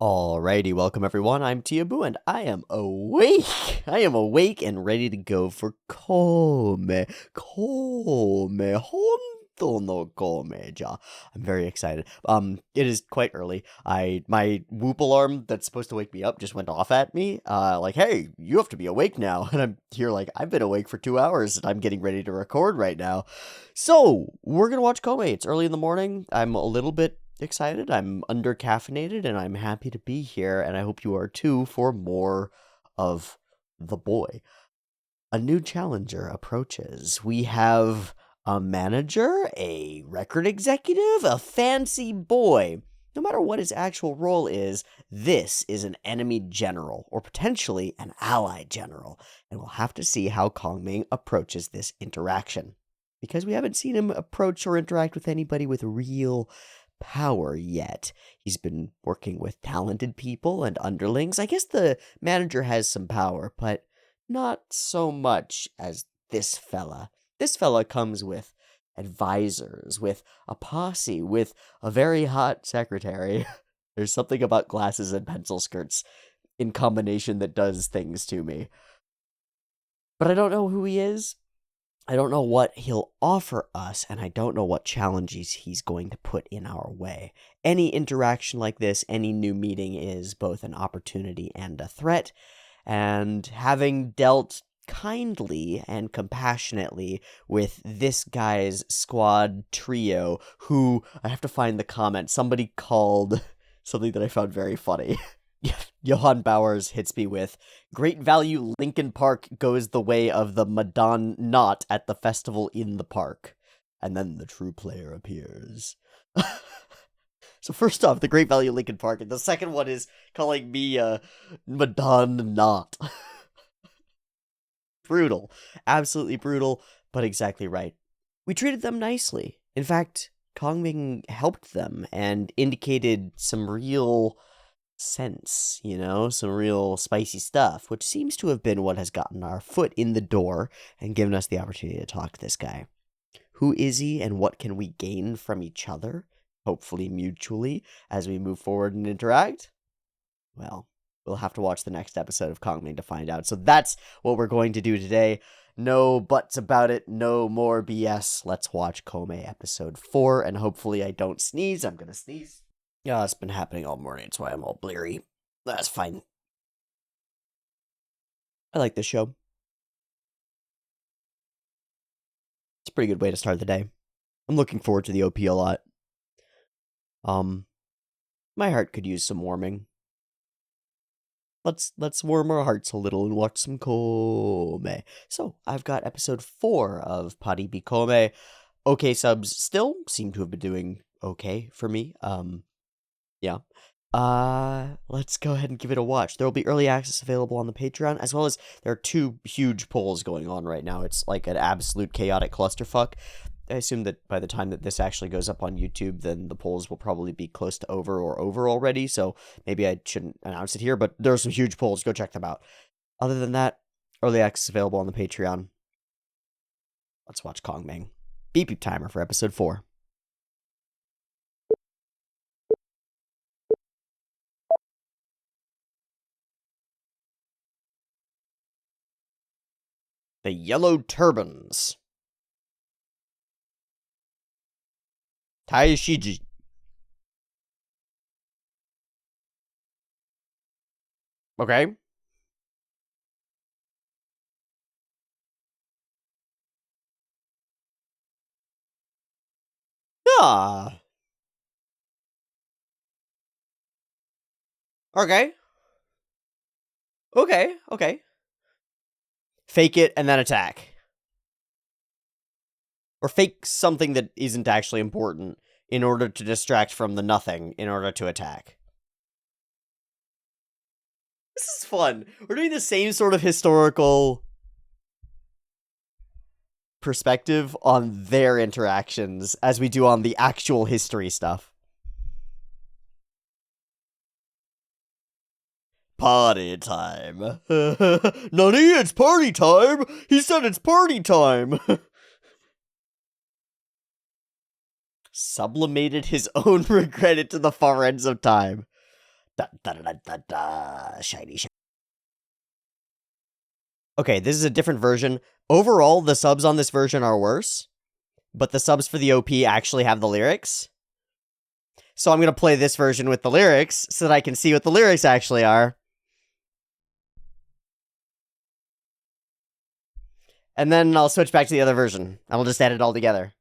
Alrighty, welcome everyone. I'm Teeaboo and I am awake. I am awake and ready to go for Koumei. Koumei. Honto no Koumei ja. I'm very excited. It is quite early. My Whoop alarm that's supposed to wake me up just went off at me. Like, hey, you have to be awake now. And I'm here like, I've been awake for 2 hours and I'm getting ready to record right now. So, we're gonna watch Koumei. It's early in the morning. I'm a little bit excited. I'm under caffeinated and I'm happy to be here, and I hope you are too for more of the boy. A new challenger approaches. We have a manager, a record executive, a fancy boy. No matter what his actual role is, this is an enemy general, or potentially an ally general, and we'll have to see how Kongming approaches this interaction. Because we haven't seen him approach or interact with anybody with real power yet. He's been working with talented people and underlings. I guess the manager has some power, but not so much as this fella. This fella comes with advisors, with a posse, with a very hot secretary. There's something about glasses and pencil skirts in combination that does things to me. But I don't know who he is. I don't know what he'll offer us, and I don't know what challenges he's going to put in our way. Any interaction like this, any new meeting is both an opportunity and a threat, and having dealt kindly and compassionately with this guy's squad trio, who, I have to find the comment, somebody called something that I found very funny. Johann Bowers hits me with, "Great value Lincoln Park goes the way of the Madon Knot at the festival in the park." And then the true player appears. So first off, the Great Value Lincoln Park, and the second one is calling me Madon Knot. Brutal. Absolutely brutal, but exactly right. We treated them nicely. In fact, Kongming helped them and indicated some real sense, some real spicy stuff, which seems to have been what has gotten our foot in the door and given us the opportunity to talk to this guy. Who is he and what can we gain from each other, hopefully mutually, as we move forward and interact? Well, we'll have to watch the next episode of Kongming to find out. So that's what we're going to do today. No buts about it, no more BS. Let's watch Koumei episode 4, and hopefully I don't sneeze. I'm gonna sneeze. Yeah, it's been happening all morning. That's why I'm all bleary. That's fine. I like this show. It's a pretty good way to start the day. I'm looking forward to the OP a lot. My heart could use some warming. Let's warm our hearts a little and watch some Koumei. So, I've got episode 4 of Paripi Koumei. Okay, subs still seem to have been doing okay for me. Yeah. Let's go ahead and give it a watch. There will be early access available on the Patreon, as well as there are 2 huge polls going on right now. It's like an absolute chaotic clusterfuck. I assume that by the time that this actually goes up on YouTube, then the polls will probably be close to over or over already, so maybe I shouldn't announce it here, but there are some huge polls. Go check them out. Other than that, early access available on the Patreon. Let's watch Kongming. Beep beep timer for episode 4. The Yellow Turbans. Taishiji. Okay. Ah. Okay. Okay. Fake it and then attack. Or fake something that isn't actually important in order to distract from the nothing in order to attack. This is fun. We're doing the same sort of historical perspective on their interactions as we do on the actual history stuff. Party time. Nani, it's party time! He said it's party time! Sublimated his own regret into the far ends of time. Da, da, da, da, da, shiny, shiny. Okay, this is a different version. Overall, the subs on this version are worse, but the subs for the OP actually have the lyrics. So I'm going to play this version with the lyrics so that I can see what the lyrics actually are. And then I'll switch back to the other version, and we'll just edit it all together.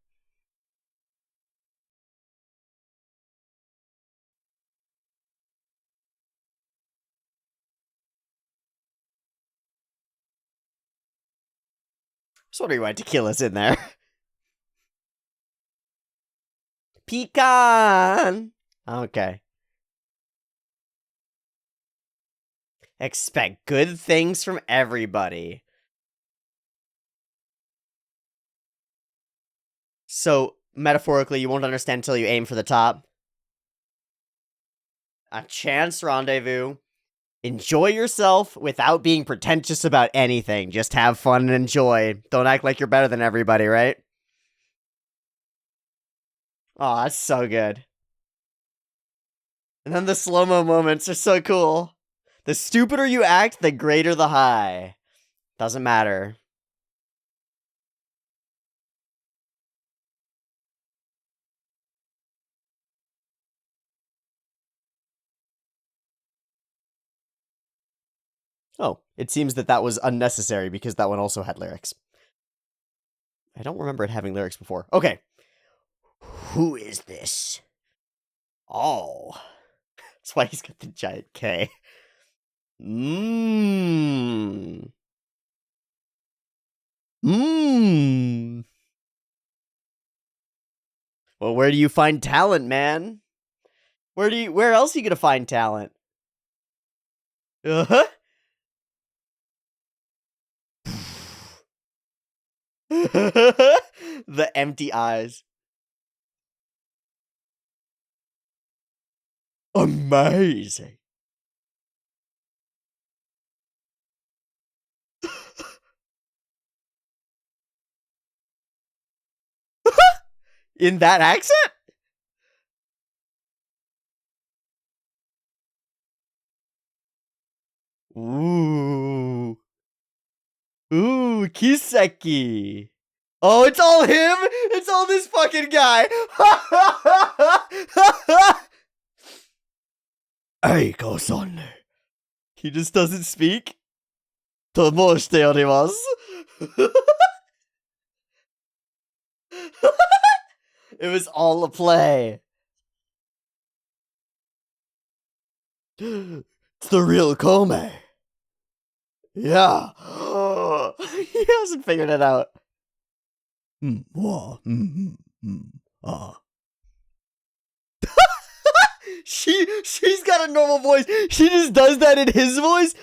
Just wondering why tequila's in there. Pecan! Okay. Expect good things from everybody. So, metaphorically, you won't understand until you aim for the top. A chance rendezvous. Enjoy yourself without being pretentious about anything. Just have fun and enjoy. Don't act like you're better than everybody, right? Oh, that's so good. And then the slow-mo moments are so cool. The stupider you act, the greater the high. Doesn't matter. Oh, it seems that was unnecessary because that one also had lyrics. I don't remember it having lyrics before. Okay. Who is this? Oh. That's why he's got the giant K. Mmm. Mmm. Well, where do you find talent, man? Where else are you gonna find talent? Uh-huh. The empty eyes. Amazing. In that accent? Ooh. Ooh, Kiseki. Oh, it's all him? It's all this fucking guy. Eiko-san. He just doesn't speak. Tomoshite orimasu. It was all a play. It's the real Koumei. Yeah. He hasn't figured it out. She's got a normal voice. She just does that in his voice.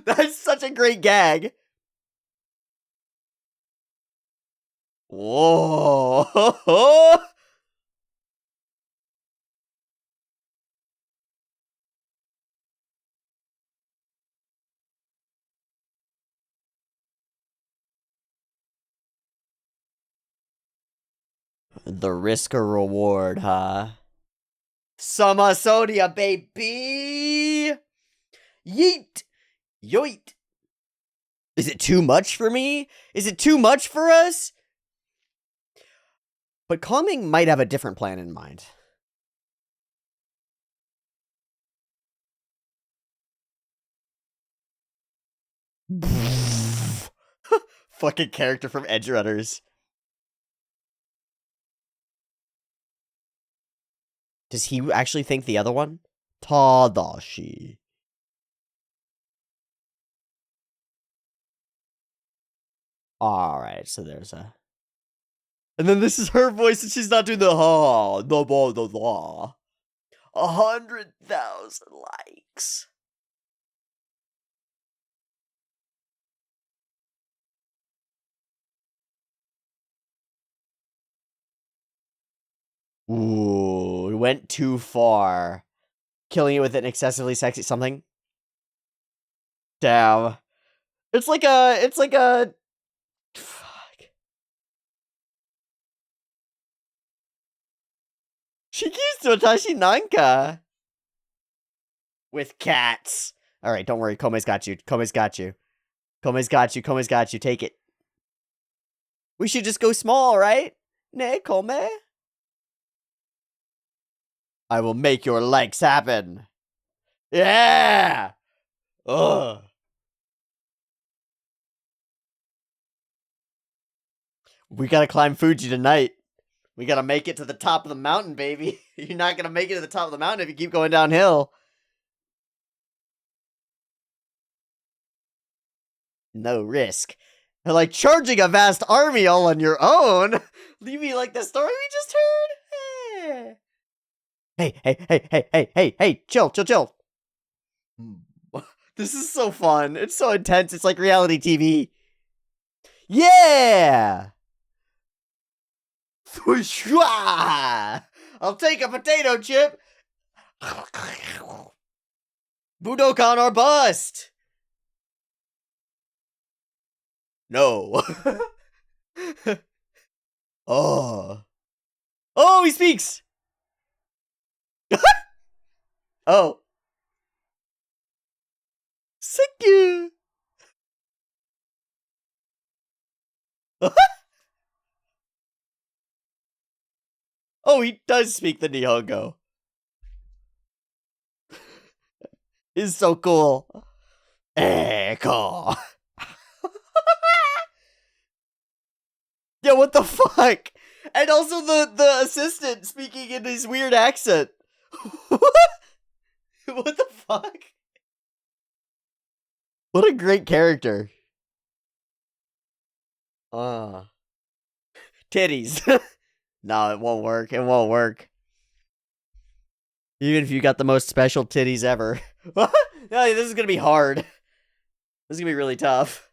That's such a great gag. Whoa. The risk or reward, huh? Summer Sodia, baby! Yeet! Yoit! Is it too much for me? Is it too much for us? But Kongming might have a different plan in mind. Fucking character from Edge Runners. Does he actually think the other one? Tadashi. Alright, so there's a... And then this is her voice and she's not doing the ha, the blah, the blah. 100,000 likes. Ooh, it went too far. Killing it with an excessively sexy something. Damn. It's like a... Fuck. She keeps Tadashi Nanka. With cats. Alright, don't worry. Koumei's got you. Koumei's got you. Koumei's got you. Koumei's got you. Take it. We should just go small, right? Ne, Koumei? I will make your legs happen. Yeah! Ugh. We gotta climb Fuji tonight. We gotta make it to the top of the mountain, baby. You're not gonna make it to the top of the mountain if you keep going downhill. No risk. Like charging a vast army all on your own. You mean like the story we just heard? Hey, chill. This is so fun. It's so intense. It's like reality TV. Yeah! I'll take a potato chip. Budokan or bust. No. Oh, he speaks. Oh. Thank you. Oh, he does speak the Nihongo. It's so cool. Eiko. Yeah, what the fuck? And also the assistant speaking in his weird accent. What the fuck? What a great character. Titties. No, it won't work. It won't work. Even if you got the most special titties ever. No, this is gonna be hard. This is gonna be really tough.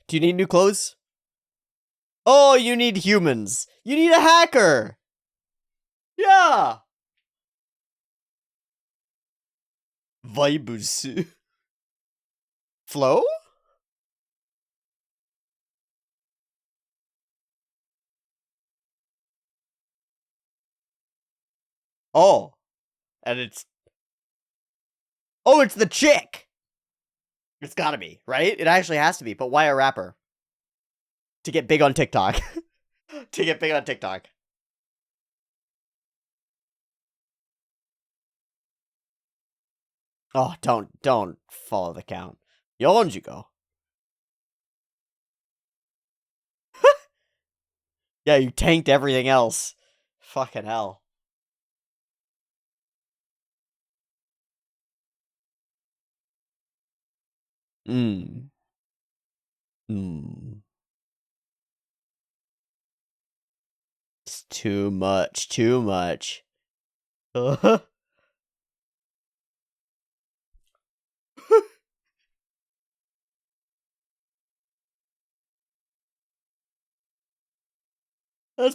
Do you need new clothes? Oh, you need humans. You need a hacker. Yeah. Vibes. Flow? Oh. And it's... Oh, it's the chick! It's gotta be, right? It actually has to be, but why a rapper? To get big on TikTok. To get big on TikTok. Oh, don't follow the count. Yonjigo. Yeah, you tanked everything else. Fucking hell. Mmm. Mmm. It's too much, too much. That's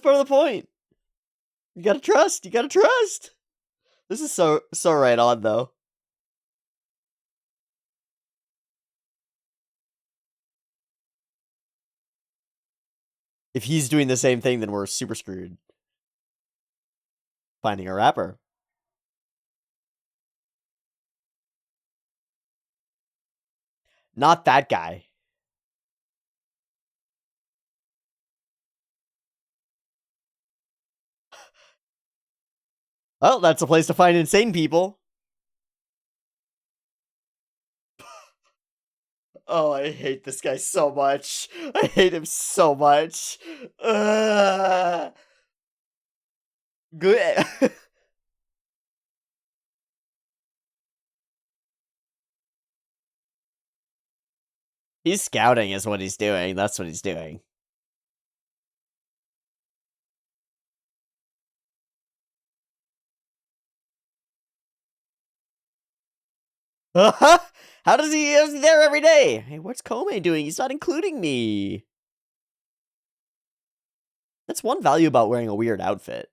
part of the point. You gotta trust, you gotta trust. This is so right on, though. If he's doing the same thing, then we're super screwed. Finding a rapper. Not that guy. Well, that's a place to find insane people. Oh, I hate this guy so much. I hate him so much. Good. He's scouting is what he's doing. That's what he's doing. How does he is there every day? Hey, what's Koumei doing? He's not including me. That's one value about wearing a weird outfit.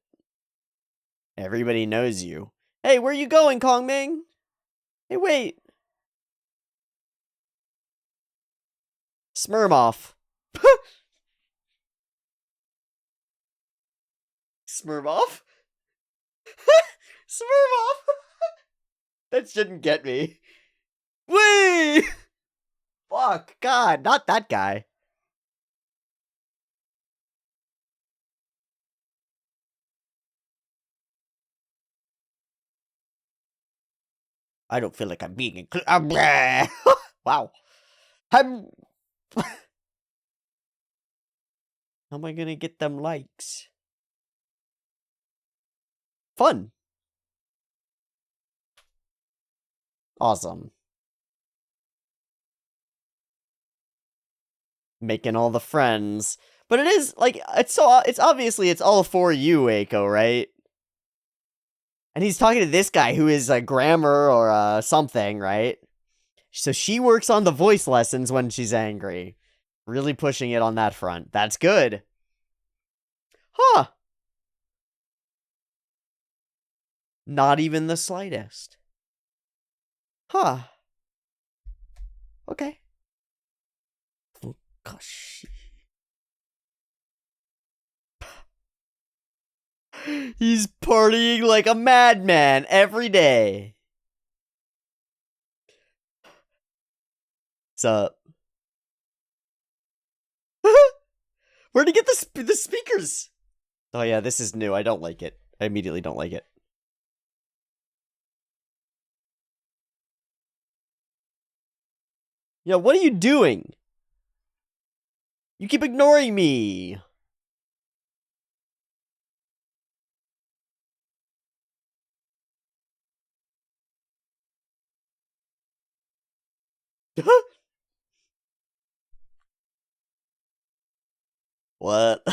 Everybody knows you. Hey, where you going, Kongming? Hey, wait. Smurmoff. Smurmoff? Smurmoff! That shouldn't get me. Whee! Fuck, God, not that guy. I don't feel like I'm being included. Wow. How am I gonna get them likes? Fun. Awesome. Making all the friends. But it is, like, it's obviously, it's all for you, Eiko, right? And he's talking to this guy who is a grammar or something, right? So she works on the voice lessons when she's angry. Really pushing it on that front. That's good. Huh. Not even the slightest. Huh. Okay. Gosh. He's partying like a madman every day. What's up? Where'd he get the speakers? Oh yeah, this is new. I don't like it. I immediately don't like it. Yeah, what are you doing? You keep ignoring me. What?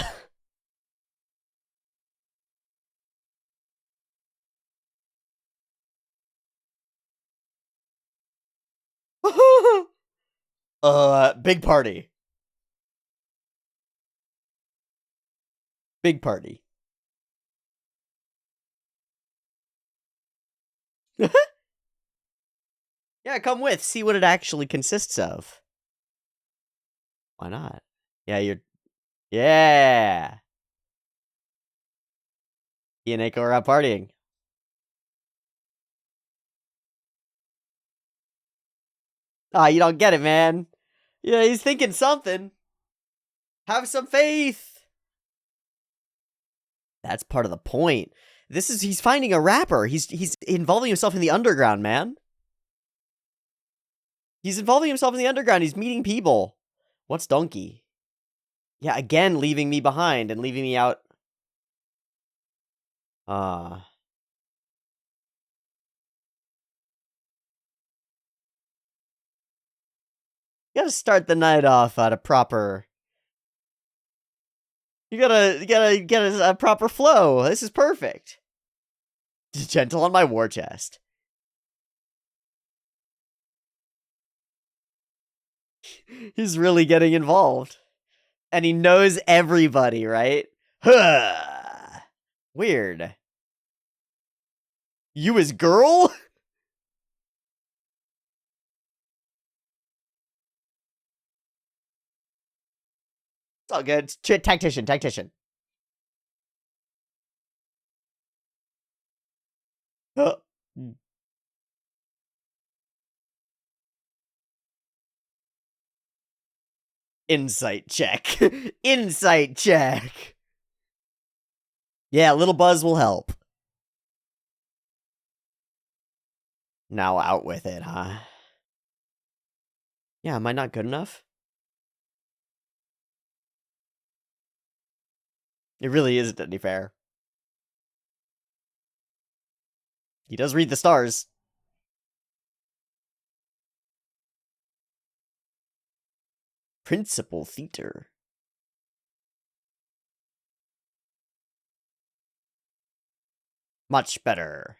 Big party. Big party. Yeah, come with. See what it actually consists of. Why not? Yeah, you're... Yeah! He and Eiko are out partying. Ah, you don't get it, man. Yeah, he's thinking something. Have some faith. That's part of the point. He's finding a rapper. He's involving himself in the underground, man. He's involving himself in the underground. He's meeting people. What's Donkey? Yeah, again, leaving me behind and leaving me out. You gotta start the night off at a proper... You gotta get a proper flow. This is perfect. Gentle on my war chest. He's really getting involved. And he knows everybody, right? Huh. Weird. You his girl? It's all good. Tactician. Insight check. Insight check. Yeah, a little buzz will help. Now out with it, huh? Yeah, am I not good enough? It really isn't any fair. He does read the stars. Principal Theater. Much better.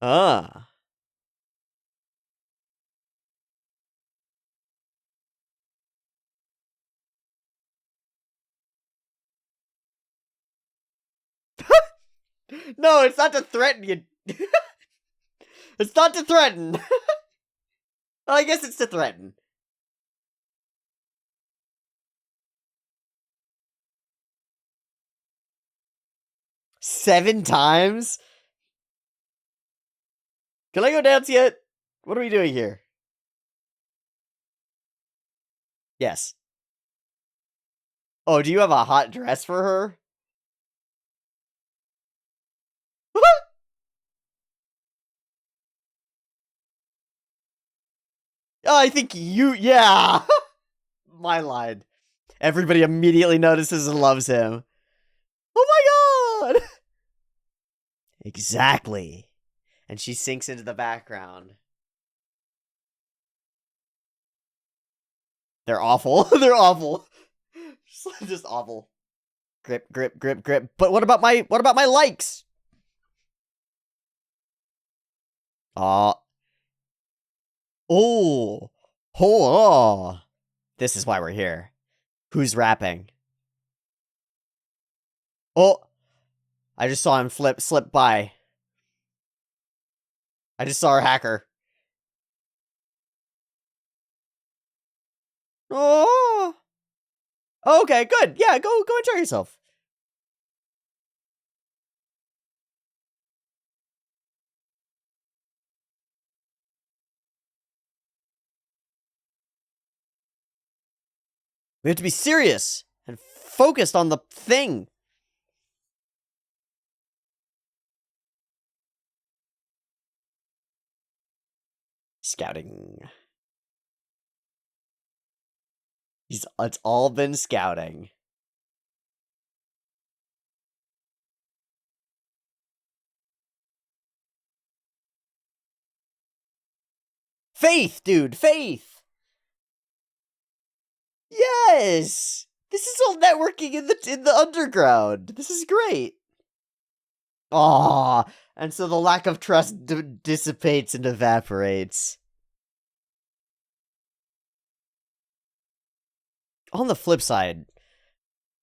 Ah. No, it's not to threaten you. It's not to threaten. Well, I guess it's to threaten. Seven times? Can I go dance yet? What are we doing here? Yes. Oh, do you have a hot dress for her? Oh, I think you, yeah. My line. Everybody immediately notices and loves him. Oh my god! Exactly. And she sinks into the background. They're awful. They're awful. Just awful. Grip, grip, grip, grip. But what about my likes? Oh. Oh. Oh. This is why we're here. Who's rapping? Oh. I just saw him slip by. I just saw our hacker. Oh. Okay, good. Yeah, go enjoy yourself. We have to be serious and focused on the thing. Scouting. It's all been scouting. Faith, dude, faith. Yes. This is all networking in the underground. This is great. Aw, and so the lack of trust dissipates and evaporates. On the flip side,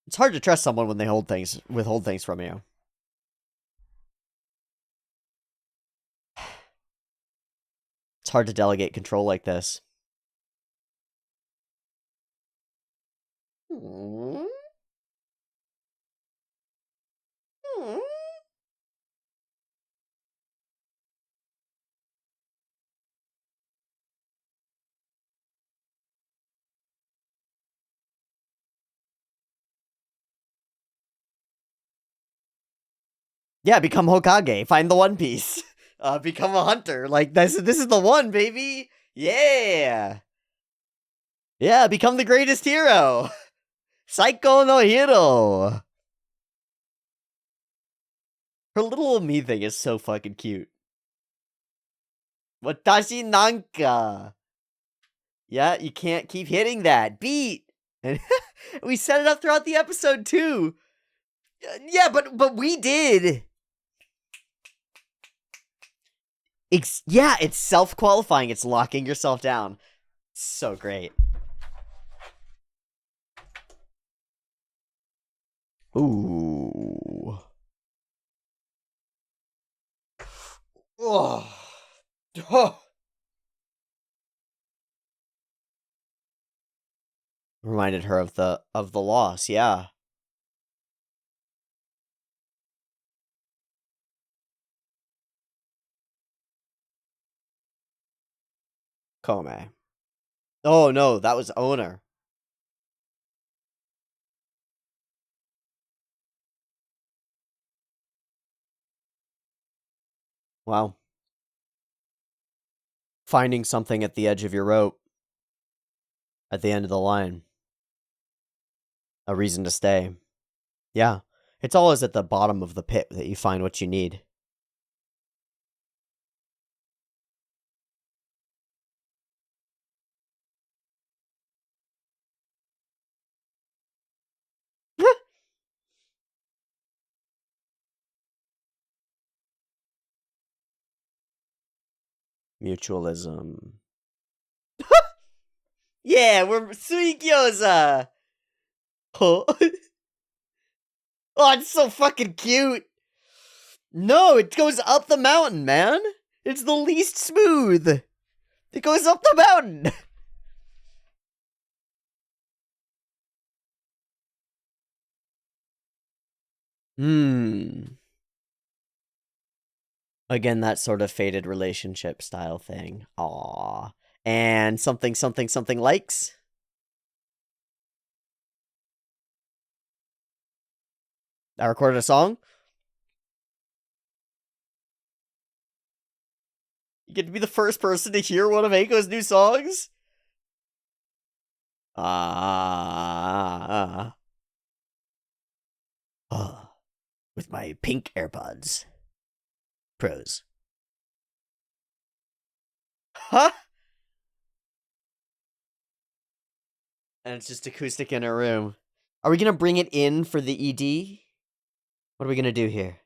it's hard to trust someone when they withhold things from you. It's hard to delegate control like this. Hmm? Hmm? Yeah, become Hokage. Find the One Piece. Become a hunter. Like this is the one, baby. Yeah. Yeah, become the greatest hero. Psycho no hero. Her little me thing is so fucking cute. Watashi nanka. Yeah, you can't keep hitting that. Beat. And we set it up throughout the episode too. Yeah, but we did. Yeah, it's self-qualifying. It's locking yourself down. So great. Ooh. Oh. Oh. Reminded her of the loss, yeah. Koumei. Oh no, that was Owner. Wow. Finding something at the edge of your rope. At the end of the line. A reason to stay. Yeah. It's always at the bottom of the pit that you find what you need. Mutualism. Yeah, we're Suikyoza! Oh. Oh, it's so fucking cute! No, it goes up the mountain, man. It's the least smooth. It goes up the mountain. Again, that sort of faded relationship style thing. Aww. And something, something, something likes. I recorded a song. You get to be the first person to hear one of Eiko's new songs? With my pink AirPods. Pros. Huh? And it's just acoustic in a room. Are we gonna bring it in for the ED? What are we gonna do here?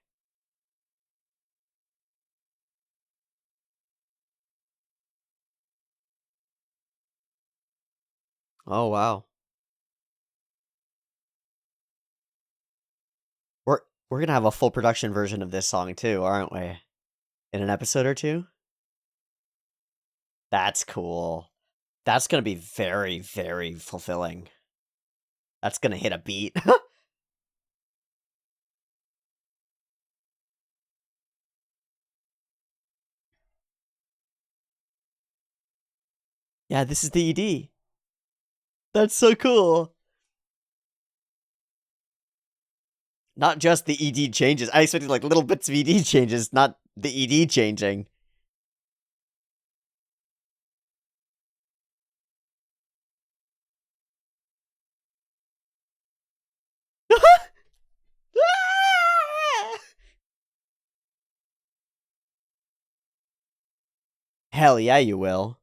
Oh, wow. We're gonna have a full production version of this song too, aren't we? In an episode or two? That's cool. That's gonna be very, very fulfilling. That's gonna hit a beat. Yeah, this is the ED. That's so cool. Not just the ED changes. I expected like little bits of ED changes, not the ED changing. Hell yeah, you will.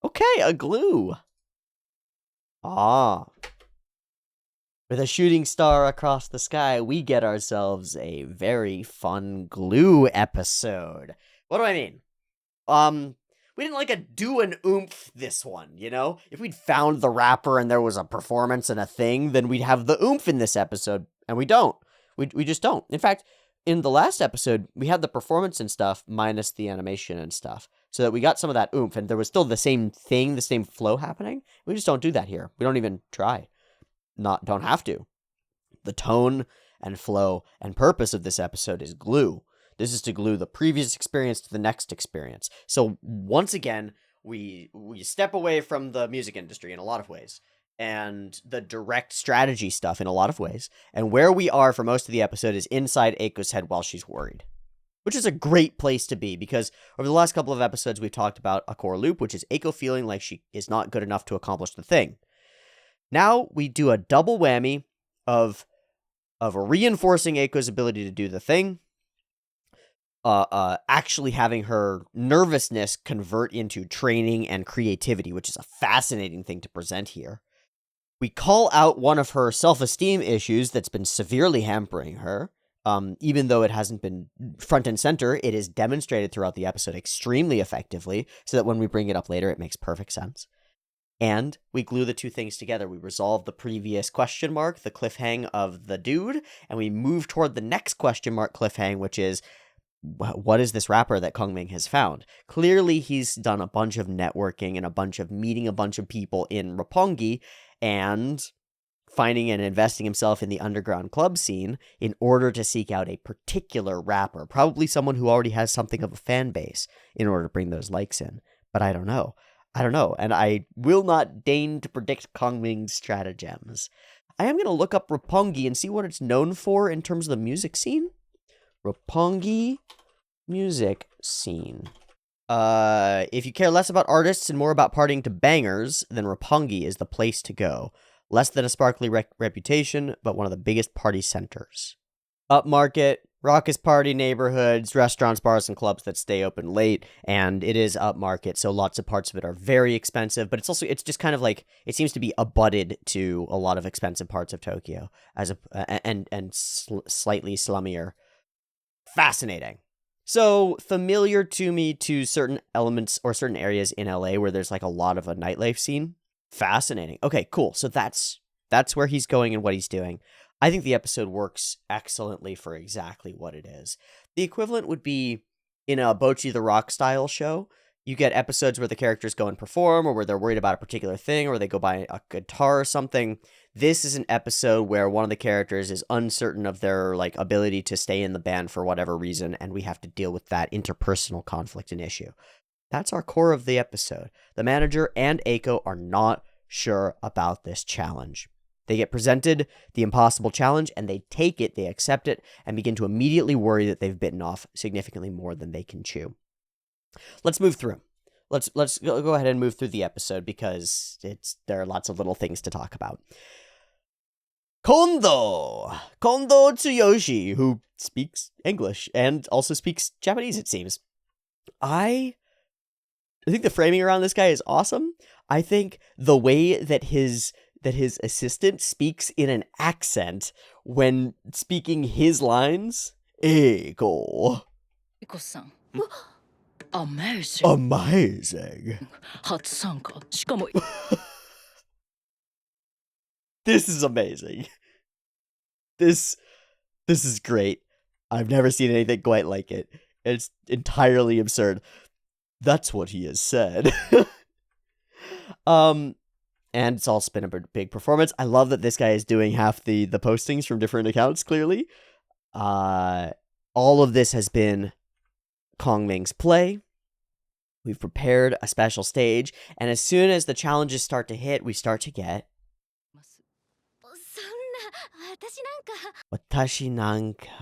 Okay, a glue. Ah. With a shooting star across the sky, we get ourselves a very fun glue episode. What do I mean? We didn't like do an oomph this one, you know? If we'd found the rapper and there was a performance and a thing, then we'd have the oomph in this episode, and we don't. We just don't. In fact, in the last episode, we had the performance and stuff minus the animation and stuff, so that we got some of that oomph, and there was still the same thing, the same flow happening. We just don't do that here. We don't even try. Don't have to. The tone and flow and purpose of this episode is glue. This is to glue the previous experience to the next experience. So once again, we step away from the music industry in a lot of ways, and the direct strategy stuff in a lot of ways. And where we are for most of the episode is inside Eiko's head while she's worried, which is a great place to be, because over the last couple of episodes, we've talked about a core loop, which is Eiko feeling like she is not good enough to accomplish the thing. Now we do a double whammy of reinforcing Eiko's ability to do the thing, actually having her nervousness convert into training and creativity, which is a fascinating thing to present here. We call out one of her self-esteem issues that's been severely hampering her. Even though it hasn't been front and center, it is demonstrated throughout the episode extremely effectively, so that when we bring it up later, it makes perfect sense. And we glue the two things together. We resolve the previous question mark, the cliffhang of the dude, and we move toward the next question mark cliffhang, which is, what is this rapper that Kongming has found? Clearly, he's done a bunch of networking and a bunch of meeting a bunch of people in Roppongi and finding and investing himself in the underground club scene in order to seek out a particular rapper, probably someone who already has something of a fan base in order to bring those likes in. But I don't know, and I will not deign to predict Kongming's stratagems. I am going to look up Roppongi and see what it's known for in terms of the music scene. Roppongi music scene. If you care less about artists and more about partying to bangers, then Roppongi is the place to go. Less than a sparkly reputation, but one of the biggest party centers. Upmarket, raucous party neighborhoods, restaurants, bars, and clubs that stay open late, and it is upmarket, so lots of parts of it are very expensive, but it's just kind of like, it seems to be abutted to a lot of expensive parts of Tokyo, slightly slummier. Fascinating. So, familiar to me to certain elements or certain areas in LA where there's like a lot of a nightlife scene. Fascinating. Okay, cool. So that's where he's going and what he's doing. I think the episode works excellently for exactly what it is. The equivalent would be in a Bocchi the Rock style show. You get episodes where the characters go and perform, or where they're worried about a particular thing, or they go buy a guitar or something. This is an episode where one of the characters is uncertain of their like ability to stay in the band for whatever reason, and we have to deal with that interpersonal conflict and issue. That's our core of the episode. The manager and Eiko are not sure about this challenge. They get presented the impossible challenge, and they take it, they accept it, and begin to immediately worry that they've bitten off significantly more than they can chew. Let's move through. Let's go ahead and move through the episode, because there are lots of little things to talk about. Kondo Tsuyoshi, who speaks English and also speaks Japanese, it seems. I think the framing around this guy is awesome. I think the way that his assistant speaks in an accent when speaking his lines, Eiko. Eiko-san. Amazing. Amazing. This is amazing. This is great. I've never seen anything quite like it. It's entirely absurd. That's what he has said. And it's also been a big performance. I love that this guy is doing half the postings from different accounts, clearly. All of this has been Kongming's play. We've prepared a special stage, and as soon as the challenges start to hit, we start to get Watashi nanka.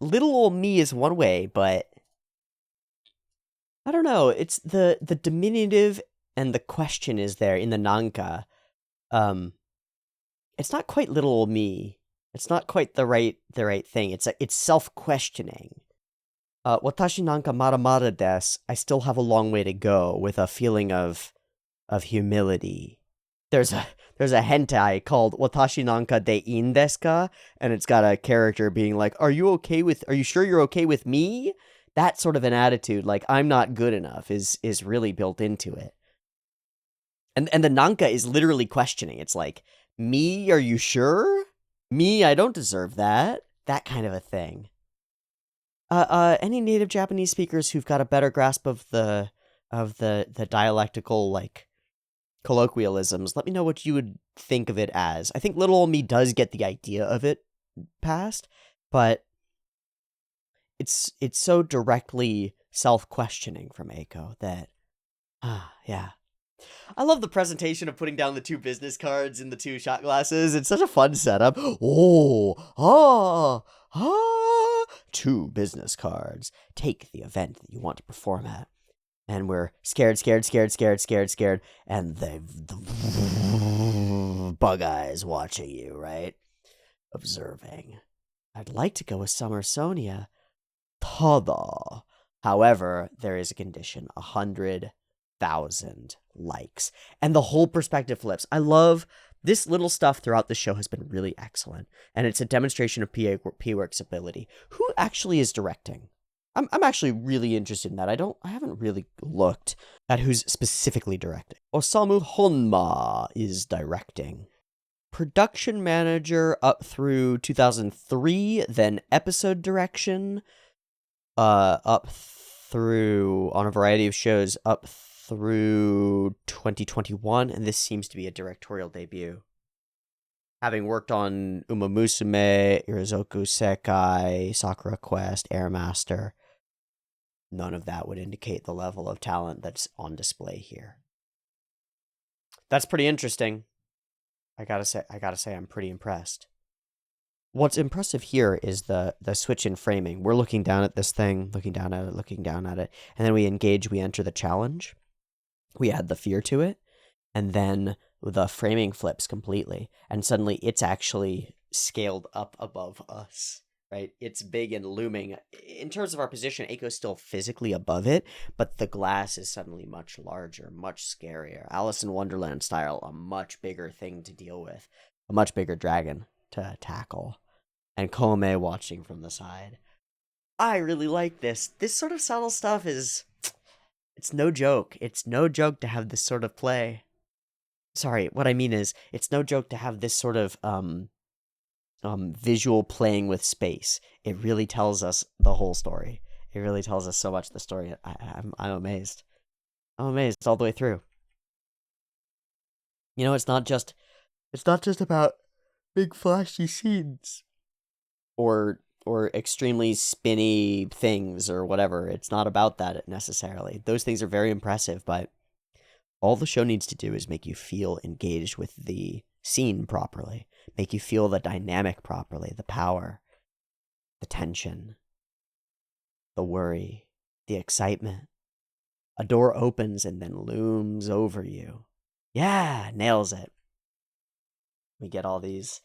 Little old me is one way, but I don't know. It's the diminutive and the question is there in the nanka. It's not quite little old me. It's not quite the right thing. It's self-questioning. Watashi nanka mada desu. I still have a long way to go, with a feeling of humility. There's a hentai called Watashi nanka de in desu ka? And it's got a character being like, are you sure you're okay with me? That sort of an attitude, like I'm not good enough, is really built into it. And the nanka is literally questioning. It's like, me, are you sure? Me, I don't deserve that. That kind of a thing. Any native Japanese speakers who've got a better grasp of the dialectical, like, colloquialisms, let me know what you would think of it as. I think little old me does get the idea of it past, but it's so directly self-questioning from Eiko that, yeah. I love the presentation of putting down the two business cards in the two shot glasses. It's such a fun setup. Two business cards. Take the event that you want to perform at. And we're scared. And the bug eyes watching you, right? Observing. I'd like to go with Summer Sonia. Tada. However, there is a condition. 100,000 likes. And the whole perspective flips. I love this little stuff throughout the show has been really excellent. And it's a demonstration of P-Work's ability. Who actually is directing? I'm actually really interested in that. I haven't really looked at who's specifically directing. Osamu Honma is directing. Production manager up through 2003, then episode direction, up through, on a variety of shows, up through 2021, and this seems to be a directorial debut. Having worked on Uma Musume, Irizoku Sekai, Sakura Quest, Air Master, none of that would indicate the level of talent that's on display here. That's pretty interesting. I gotta say I'm pretty impressed. What's impressive here is the switch in framing. We're looking down at this thing, looking down at it, and then we engage, we enter the challenge. We add the fear to it, and then the framing flips completely, and suddenly it's actually scaled up above us, right? It's big and looming. In terms of our position, Eiko's still physically above it, but the glass is suddenly much larger, much scarier. Alice in Wonderland style, a much bigger thing to deal with, a much bigger dragon to tackle. And Koumei watching from the side. I really like this. This sort of subtle stuff is It's no joke. It's no joke to have this sort of play. Sorry, what I mean is, it's no joke to have this sort of visual playing with space. It really tells us the whole story. It really tells us so much of the story. I'm amazed. I'm amazed all the way through. You know, it's not just about big flashy scenes or extremely spinny things or whatever. It's not about that necessarily. Those things are very impressive, but all the show needs to do is make you feel engaged with the scene properly, make you feel the dynamic properly, the power, the tension, the worry, the excitement. A door opens and then looms over you. Yeah, nails it. We get all these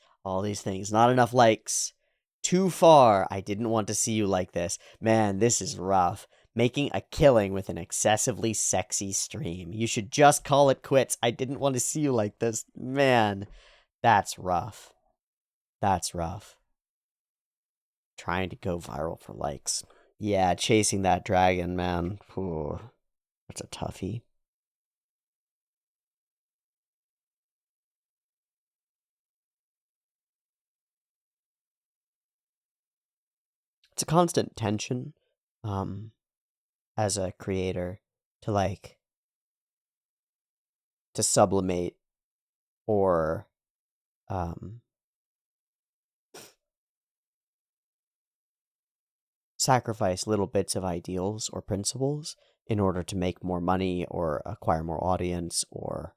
things. Not enough likes. Too far. I didn't want to see you like this. Man, this is rough. Making a killing with an excessively sexy stream. You should just call it quits. I didn't want to see you like this. Man, that's rough. That's rough. Trying to go viral for likes. Yeah, chasing that dragon, man. Ooh, that's a toughie. It's a constant tension, as a creator, to sublimate or sacrifice little bits of ideals or principles in order to make more money or acquire more audience or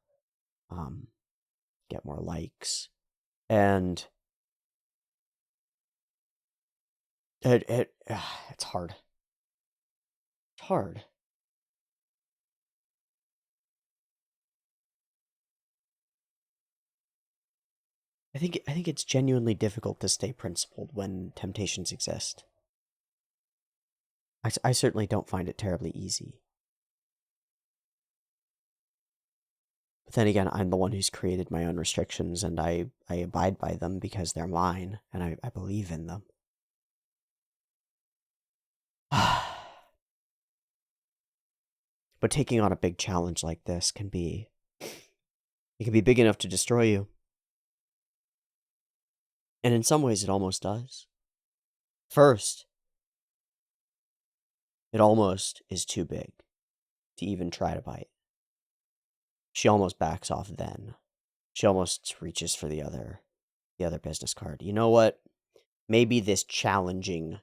get more likes. And it's hard. It's hard. I think it's genuinely difficult to stay principled when temptations exist. I certainly don't find it terribly easy. But then again, I'm the one who's created my own restrictions, and I abide by them because they're mine, and I believe in them. But taking on a big challenge like this can be big enough to destroy you. And in some ways, it almost does. First, it almost is too big to even try to bite. She almost backs off then. She almost reaches for the other business card. You know what? Maybe this challenging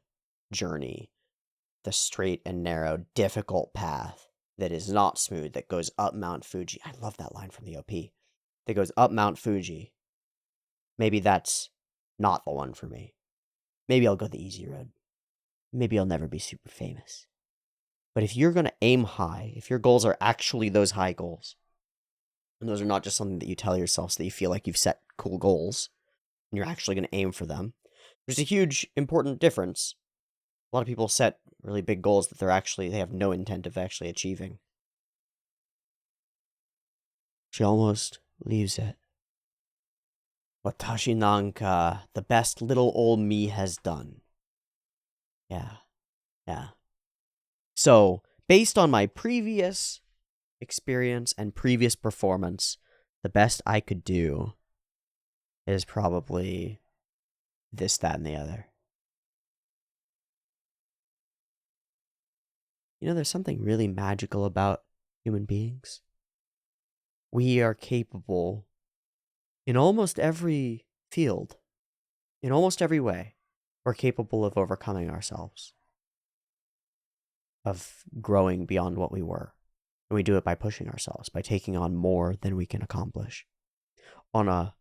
journey, the straight and narrow, difficult path that is not smooth, that goes up Mount Fuji. I love that line from the OP. That goes up Mount Fuji. Maybe that's not the one for me. Maybe I'll go the easy road. Maybe I'll never be super famous. But if you're going to aim high, if your goals are actually those high goals, and those are not just something that you tell yourself so that you feel like you've set cool goals, and you're actually going to aim for them, there's a huge, important difference. A lot of people set really big goals that they have no intent of actually achieving. She almost leaves it. Watashi nanka, the best little old me has done. Yeah. So, based on my previous experience and previous performance, the best I could do is probably this, that, and the other. You know, there's something really magical about human beings. We are capable, in almost every field, in almost every way, we're capable of overcoming ourselves, of growing beyond what we were. And we do it by pushing ourselves, by taking on more than we can accomplish. On a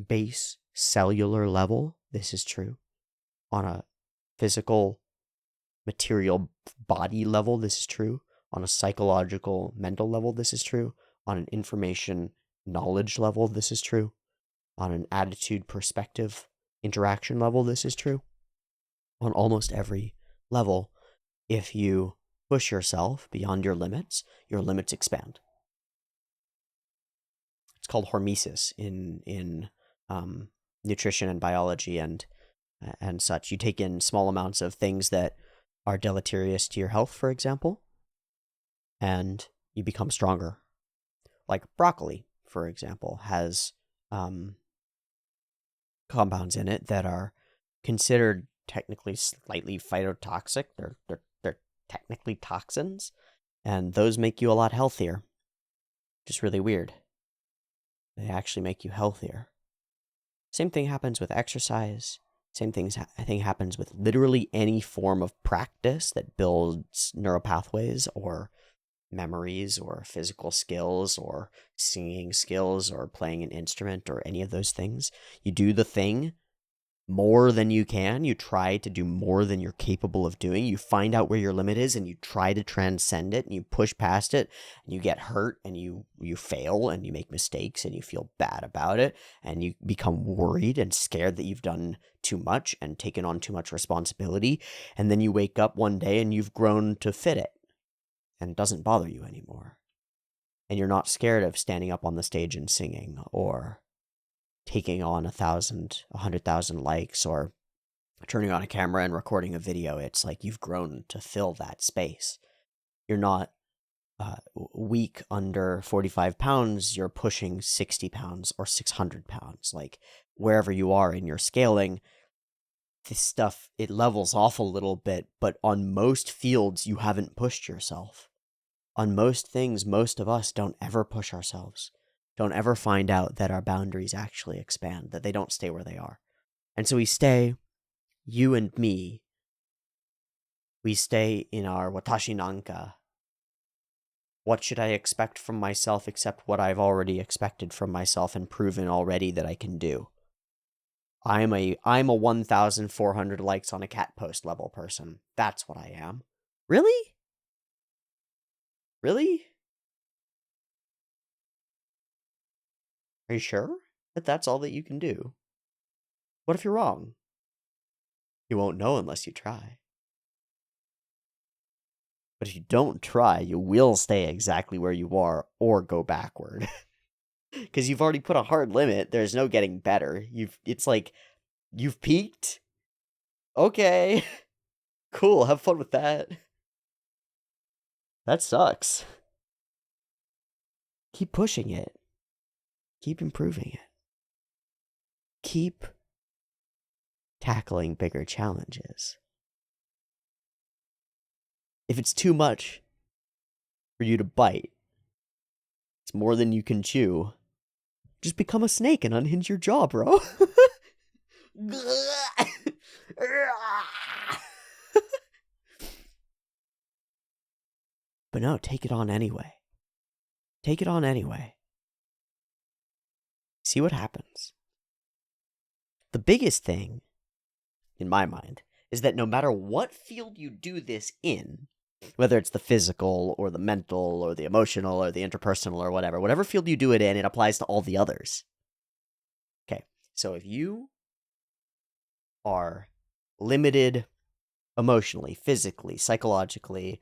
base cellular level, this is true. On a physical, material body level, this is true. On a psychological, mental level, this is true. On an information knowledge level, this is true. On an attitude, perspective, interaction level, this is true. On almost every level, if you push yourself beyond your limits expand. It's called hormesis in nutrition and biology and such. You take in small amounts of things that are deleterious to your health, for example, and you become stronger. Like broccoli, for example, has compounds in it that are considered technically slightly phytotoxic. They're technically toxins, and those make you a lot healthier. Just really weird. They actually make you healthier. Same thing happens with exercise. Same thing happens with literally any form of practice that builds neural pathways or memories or physical skills or singing skills or playing an instrument or any of those things. You do the thing more than you can. You try to do more than you're capable of doing. You find out where your limit is and you try to transcend it and you push past it and you get hurt and you fail and you make mistakes and you feel bad about it and you become worried and scared that you've done too much and taken on too much responsibility. And then you wake up one day and you've grown to fit it and it doesn't bother you anymore. And you're not scared of standing up on the stage and singing or taking on 100,000 likes or turning on a camera and recording a video. It's like you've grown to fill that space. You're not weak under 45 pounds. You're pushing 60 pounds or 600 pounds. Like wherever you are in your scaling, this stuff, it levels off a little bit, but on most fields, you haven't pushed yourself. On most things, most of us don't ever push ourselves. Don't ever find out that our boundaries actually expand, that they don't stay where they are. And so we stay, you and me, we stay in our watashi nanka. What should I expect from myself except what I've already expected from myself and proven already that I can do? I'm a 1,400 likes on a cat post level person. That's what I am. Really? Really? Are you sure that that's all that you can do? What if you're wrong? You won't know unless you try. But if you don't try, you will stay exactly where you are or go backward. Because you've already put a hard limit. There's no getting better. It's like, you've peaked? Okay. Cool, have fun with that. That sucks. Keep pushing it. Keep improving it. Keep tackling bigger challenges. If it's too much for you to bite, it's more than you can chew, just become a snake and unhinge your jaw, bro. But no, take it on anyway. Take it on anyway. See what happens. The biggest thing, in my mind, is that no matter what field you do this in, whether it's the physical or the mental or the emotional or the interpersonal or whatever field you do it in, it applies to all the others. Okay, so if you are limited emotionally, physically, psychologically,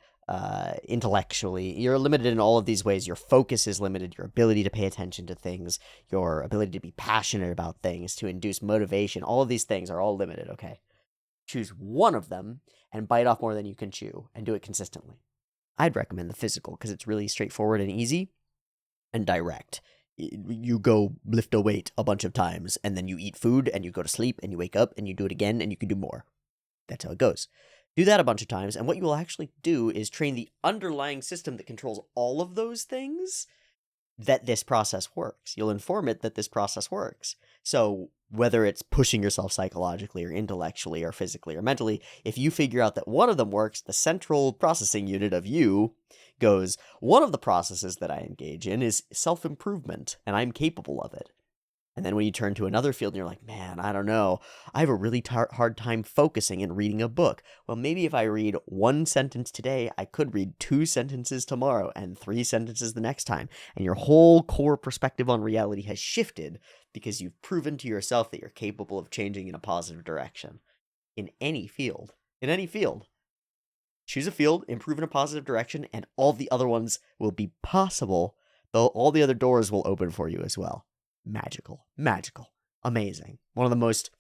intellectually, you're limited in all of these ways. Your focus is limited, your ability to pay attention to things, your ability to be passionate about things, to induce motivation, all of these things are all limited, okay? Choose one of them and bite off more than you can chew and do it consistently. I'd recommend the physical because it's really straightforward and easy and direct. You go lift a weight a bunch of times and then you eat food and you go to sleep and you wake up and you do it again and you can do more. That's how it goes. Do that a bunch of times, and what you will actually do is train the underlying system that controls all of those things that this process works. You'll inform it that this process works. So whether it's pushing yourself psychologically or intellectually or physically or mentally, if you figure out that one of them works, the central processing unit of you goes, one of the processes that I engage in is self-improvement, and I'm capable of it. And then when you turn to another field and you're like, man, I don't know, I have a really hard time focusing and reading a book. Well, maybe if I read one sentence today, I could read 2 sentences tomorrow and 3 sentences the next time. And your whole core perspective on reality has shifted because you've proven to yourself that you're capable of changing in a positive direction. In any field. In any field. Choose a field, improve in a positive direction, and all the other ones will be possible, though all the other doors will open for you as well. Magical, amazing. One of the most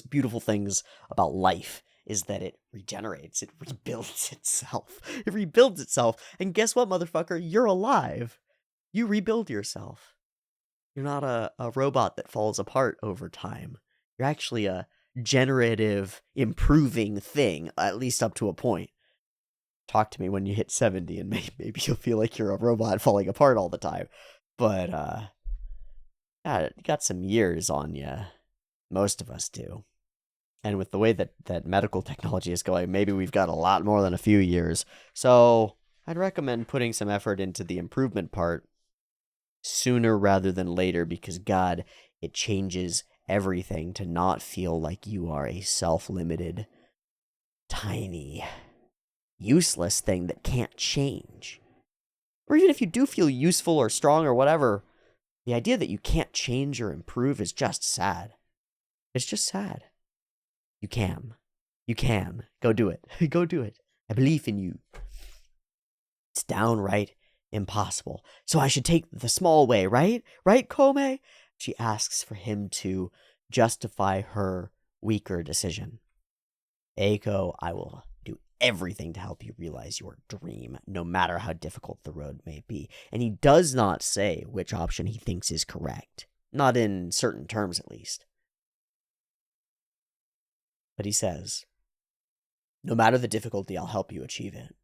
beautiful things about life is that it regenerates. It rebuilds itself. It rebuilds itself. And guess what, motherfucker? You're alive. You rebuild yourself. You're not a robot that falls apart over time. You're actually a generative, improving thing, at least up to a point. Talk to me when you hit 70 and maybe you'll feel like you're a robot falling apart all the time. But, you got some years on you. Most of us do. And with the way that medical technology is going, maybe we've got a lot more than a few years. So I'd recommend putting some effort into the improvement part sooner rather than later, because, God, it changes everything to not feel like you are a self-limited, tiny, useless thing that can't change. Or even if you do feel useful or strong or whatever, the idea that you can't change or improve is just sad. It's just sad. You can. You can. Go do it. Go do it. I believe in you. It's downright impossible. So I should take the small way, right? Right, Koumei? She asks for him to justify her weaker decision. Eiko, I will do everything to help you realize your dream, no matter how difficult the road may be. And he does not say which option he thinks is correct. Not in certain terms, at least. But he says, no matter the difficulty, I'll help you achieve it.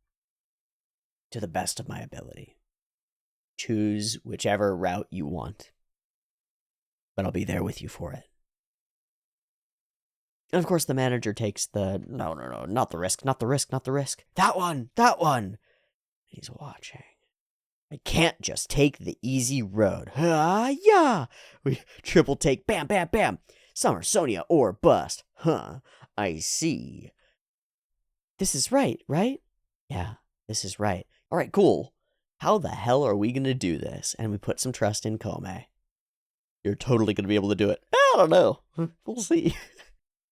To the best of my ability. Choose whichever route you want. But I'll be there with you for it. And of course the manager takes the, no, not the risk. That one. And he's watching. I can't just take the easy road. Yeah. We triple take, bam, bam, bam. Summer, Sonia, or bust. I see. This is right? Yeah, this is right. All right, cool. How the hell are we going to do this? And we put some trust in Koumei. You're totally going to be able to do it. I don't know. We'll see.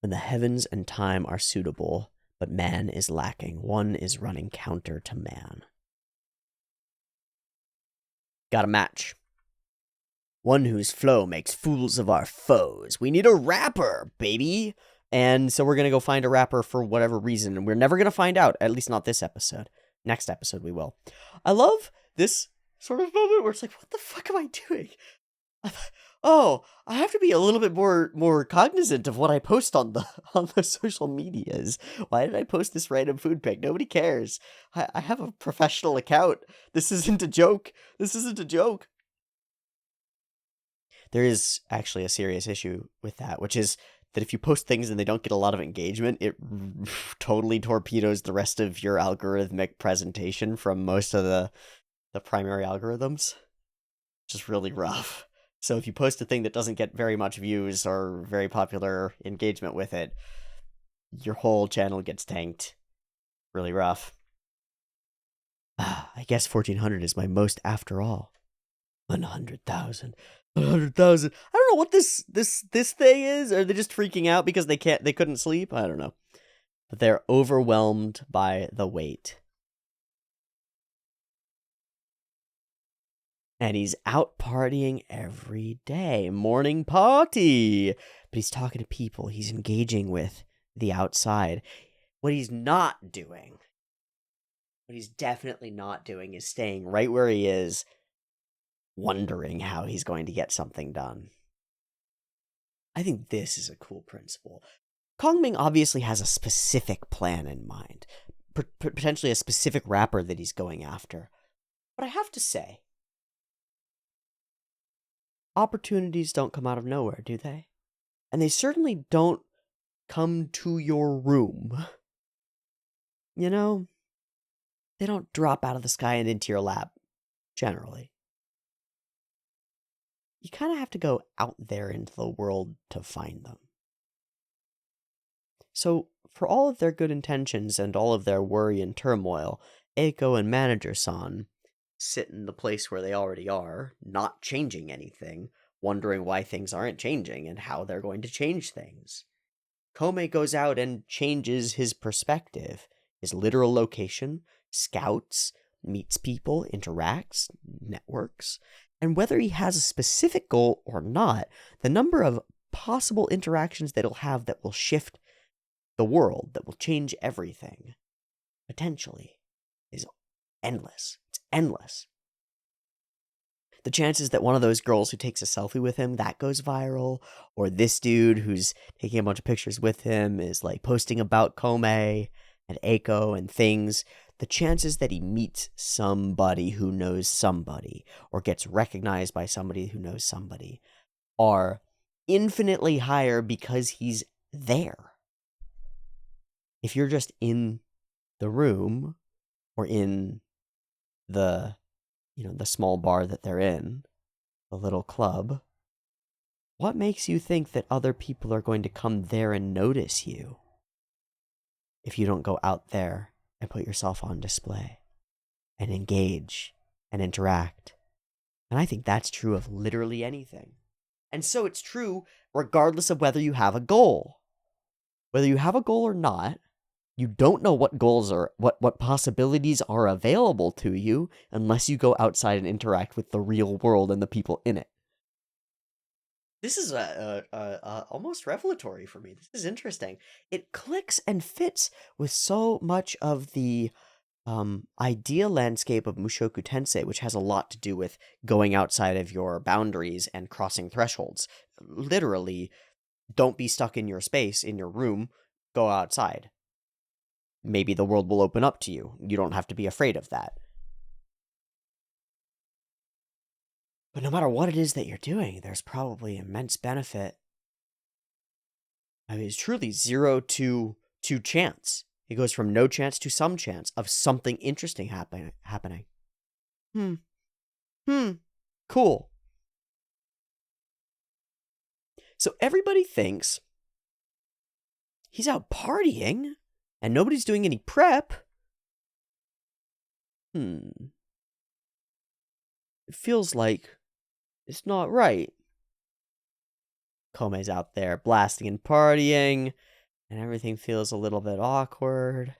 When the heavens and time are suitable, but man is lacking, one is running counter to man. Got a match. One whose flow makes fools of our foes. We need a rapper, baby. And so we're going to go find a rapper for whatever reason. And we're never going to find out, at least not this episode. Next episode we will. I love this sort of moment where it's like, what the fuck am I doing? Oh, I have to be a little bit more cognizant of what I post on the social medias. Why did I post this random food pic? Nobody cares. I have a professional account. This isn't a joke. There is actually a serious issue with that, which is that if you post things and they don't get a lot of engagement, it totally torpedoes the rest of your algorithmic presentation from most of the primary algorithms. Which is really rough. So if you post a thing that doesn't get very much views or very popular engagement with it, your whole channel gets tanked. Really rough. I guess 1400 is my most after all. 100,000. I don't know what this thing is. Are they just freaking out because they couldn't sleep? I don't know. But they're overwhelmed by the weight. And he's out partying every day. Morning party. But he's talking to people. He's engaging with the outside. What he's definitely not doing is staying right where he is, wondering how he's going to get something done. I think this is a cool principle. Kongming obviously has a specific plan in mind. Potentially a specific rapper that he's going after. But I have to say, opportunities don't come out of nowhere, do they? And they certainly don't come to your room. You know? They don't drop out of the sky and into your lap, generally. You kind of have to go out there into the world to find them. So, for all of their good intentions and all of their worry and turmoil, Eiko and Manager-san sit in the place where they already are, not changing anything, wondering why things aren't changing and how they're going to change things. Koumei goes out and changes his perspective, his literal location, scouts, meets people, interacts, networks, and whether he has a specific goal or not, the number of possible interactions that he'll have that will shift the world that will change everything, potentially, is endless. It's endless. The chances that one of those girls who takes a selfie with him, that goes viral, or this dude who's taking a bunch of pictures with him is like posting about Koumei and Eiko and things, the chances that he meets somebody who knows somebody or gets recognized by somebody who knows somebody are infinitely higher because he's there. If you're just in the room or in the the small bar that they're in, the little club, what makes you think that other people are going to come there and notice you if you don't go out there and put yourself on display and engage and interact? And I think that's true of literally anything. And so it's true regardless of whether you have a goal. Whether you have a goal or not, you don't know what goals are, what possibilities are available to you unless you go outside and interact with the real world and the people in it. This is almost revelatory for me. This is interesting. It clicks and fits with so much of the idea landscape of Mushoku Tensei, which has a lot to do with going outside of your boundaries and crossing thresholds. Literally, don't be stuck in your space, in your room, go outside. Maybe the world will open up to you. You don't have to be afraid of that. But no matter what it is that you're doing, there's probably immense benefit. I mean, it's truly 0 to chance. It goes from no chance to some chance of something interesting happening. Cool. So everybody thinks he's out partying and nobody's doing any prep. It feels like it's not right. Koumei's out there blasting and partying, and everything feels a little bit awkward.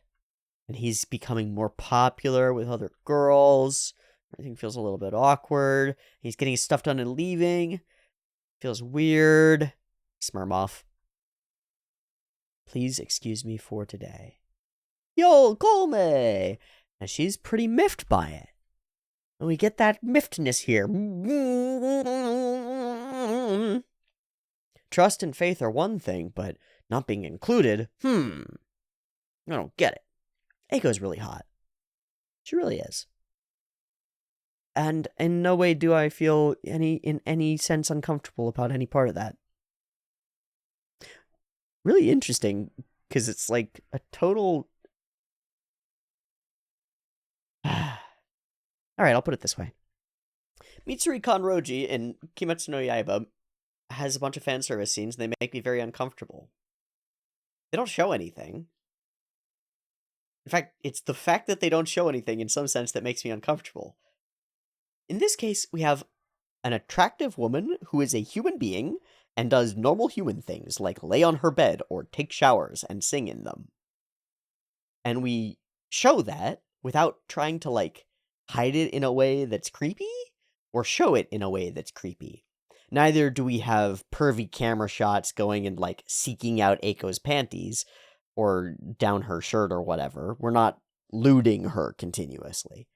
And he's becoming more popular with other girls. Everything feels a little bit awkward. He's getting his stuff done and leaving. Feels weird. Smurmoff. Please excuse me for today. Yo, Koumei! And she's pretty miffed by it. And we get that miffedness here. Trust and faith are one thing, but not being included, I don't get it. Eiko's really hot. She really is. And in no way do I feel in any sense uncomfortable about any part of that. Really interesting, because it's like a total... Alright, I'll put it this way. Mitsuri Kanroji in Kimetsu no Yaiba has a bunch of fan service scenes, and they make me very uncomfortable. They don't show anything. In fact, it's the fact that they don't show anything in some sense that makes me uncomfortable. In this case, we have an attractive woman who is a human being and does normal human things like lay on her bed or take showers and sing in them. And we show that without trying to, like, hide it in a way that's creepy or show it in a way that's creepy. Neither do we have pervy camera shots going and, like, seeking out Eiko's panties or down her shirt or whatever. We're not looting her continuously.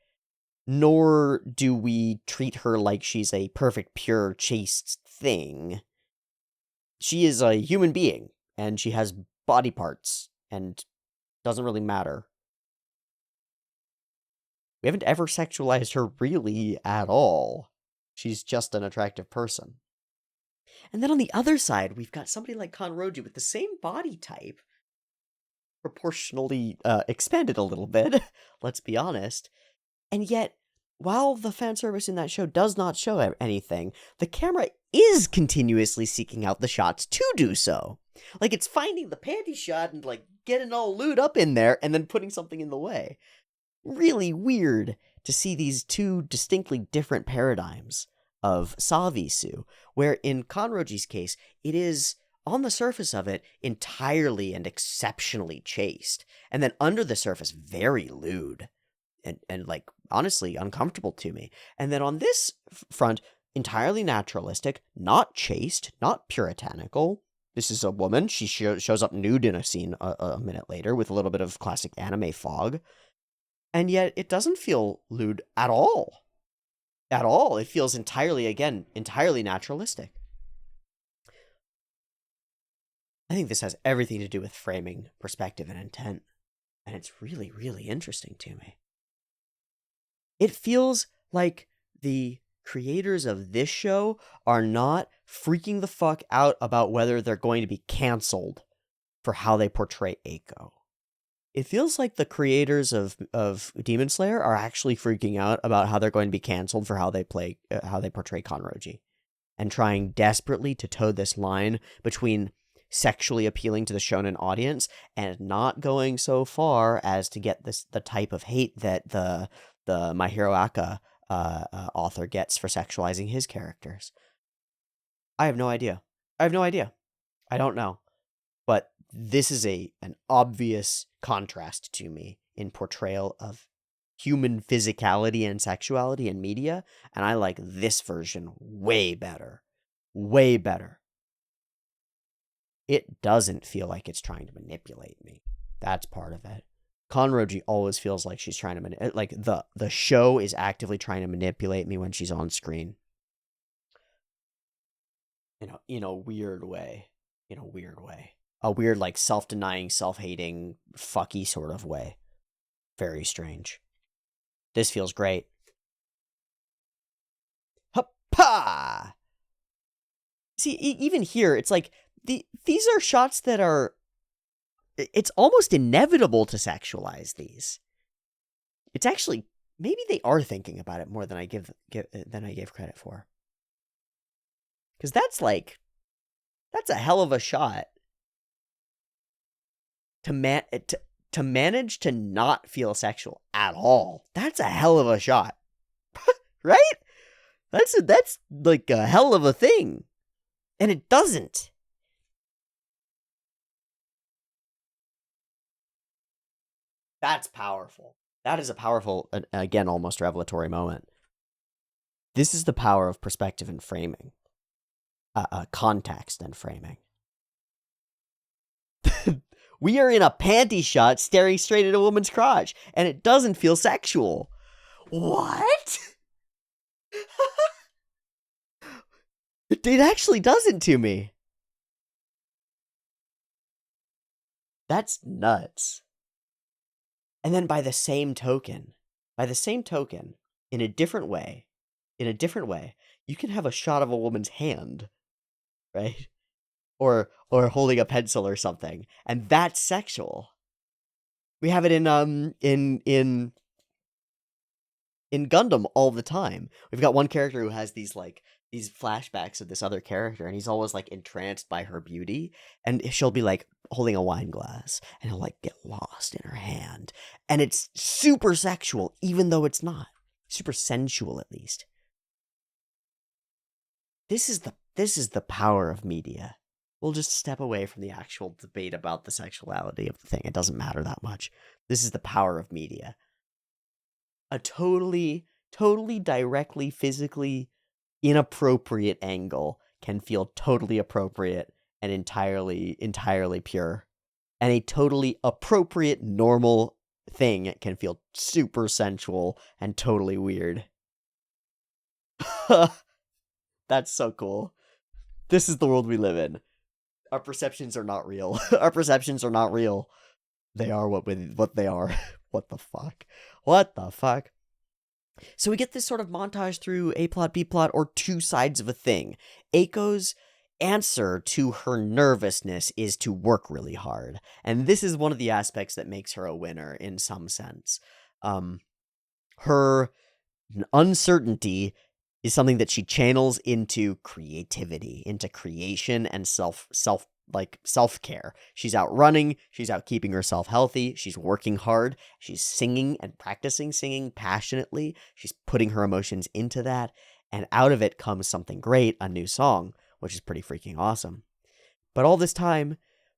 Nor do we treat her like she's a perfect, pure, chaste thing. She is a human being, and she has body parts, and doesn't really matter. We haven't ever sexualized her really at all. She's just an attractive person. And then on the other side, we've got somebody like Kanroji with the same body type, proportionally expanded a little bit, let's be honest. And yet, while the fan service in that show does not show anything, the camera is continuously seeking out the shots to do so. Like, it's finding the panty shot and, like, getting all lewd up in there and then putting something in the way. Really weird to see these two distinctly different paradigms of Savisu, where in Kanroji's case, it is, on the surface of it, entirely and exceptionally chaste, and then under the surface, very lewd, and like, honestly, uncomfortable to me. And then on this front, entirely naturalistic, not chaste, not puritanical, This is a woman. She shows up nude in a scene a minute later with a little bit of classic anime fog. And yet it doesn't feel lewd at all. At all. It feels entirely naturalistic. I think this has everything to do with framing, perspective, and intent. And it's really, really interesting to me. It feels like the creators of this show are not freaking the fuck out about whether they're going to be canceled for how they portray Eiko. It feels like the creators of Demon Slayer are actually freaking out about how they're going to be canceled for how they portray Kanroji, and trying desperately to toe this line between sexually appealing to the shonen audience and not going so far as to get the type of hate that the My Hero Aka author gets for sexualizing his characters. I have no idea. I don't know. But this is an obvious contrast to me in portrayal of human physicality and sexuality in media, and I like this version way better. Way better. It doesn't feel like it's trying to manipulate me. That's part of it. Kanroji always feels like she's trying to like the show is actively trying to manipulate me when she's on screen. In a weird way. A weird, like, self-denying, self-hating, fucky sort of way. Very strange. This feels great. Ha! See, even here, it's like, these are shots that are... It's almost inevitable to sexualize these. It's actually... Maybe they are thinking about it more than I gave credit for. Because that's a hell of a shot. To manage to not feel sexual at all. That's a hell of a shot. Right? That's like a hell of a thing. And it doesn't. That's powerful. That is a powerful, again, almost revelatory moment. This is the power of perspective and framing. Context and framing. We are in a panty shot staring straight at a woman's crotch, and it doesn't feel sexual. What? It actually doesn't to me. That's nuts. And then by the same token, in a different way, you can have a shot of a woman's hand, right? Or holding a pencil or something, and that's sexual. We have it in Gundam all the time. We've got one character who has these flashbacks of this other character, and he's always like entranced by her beauty, and she'll be like holding a wine glass, and he'll like get lost in her hand, and it's super sexual, even though it's not. Super sensual, at least. This is the power of media. We'll just step away from the actual debate about the sexuality of the thing. It doesn't matter that much. This is the power of media. A totally directly, physically inappropriate angle can feel totally appropriate and entirely pure. And a totally appropriate, normal thing can feel super sensual and totally weird. That's so cool. This is the world we live in. Our perceptions are not real. Our perceptions are not real. They are what they are. What the fuck? So we get this sort of montage through A plot, B plot, or two sides of a thing. Eiko's answer to her nervousness is to work really hard. And this is one of the aspects that makes her a winner in some sense. Her uncertainty is something that she channels into creativity, into creation and self-care. She's out running, she's out keeping herself healthy, she's working hard, she's singing and practicing singing passionately, she's putting her emotions into that, and out of it comes something great, a new song, which is pretty freaking awesome. But all this time,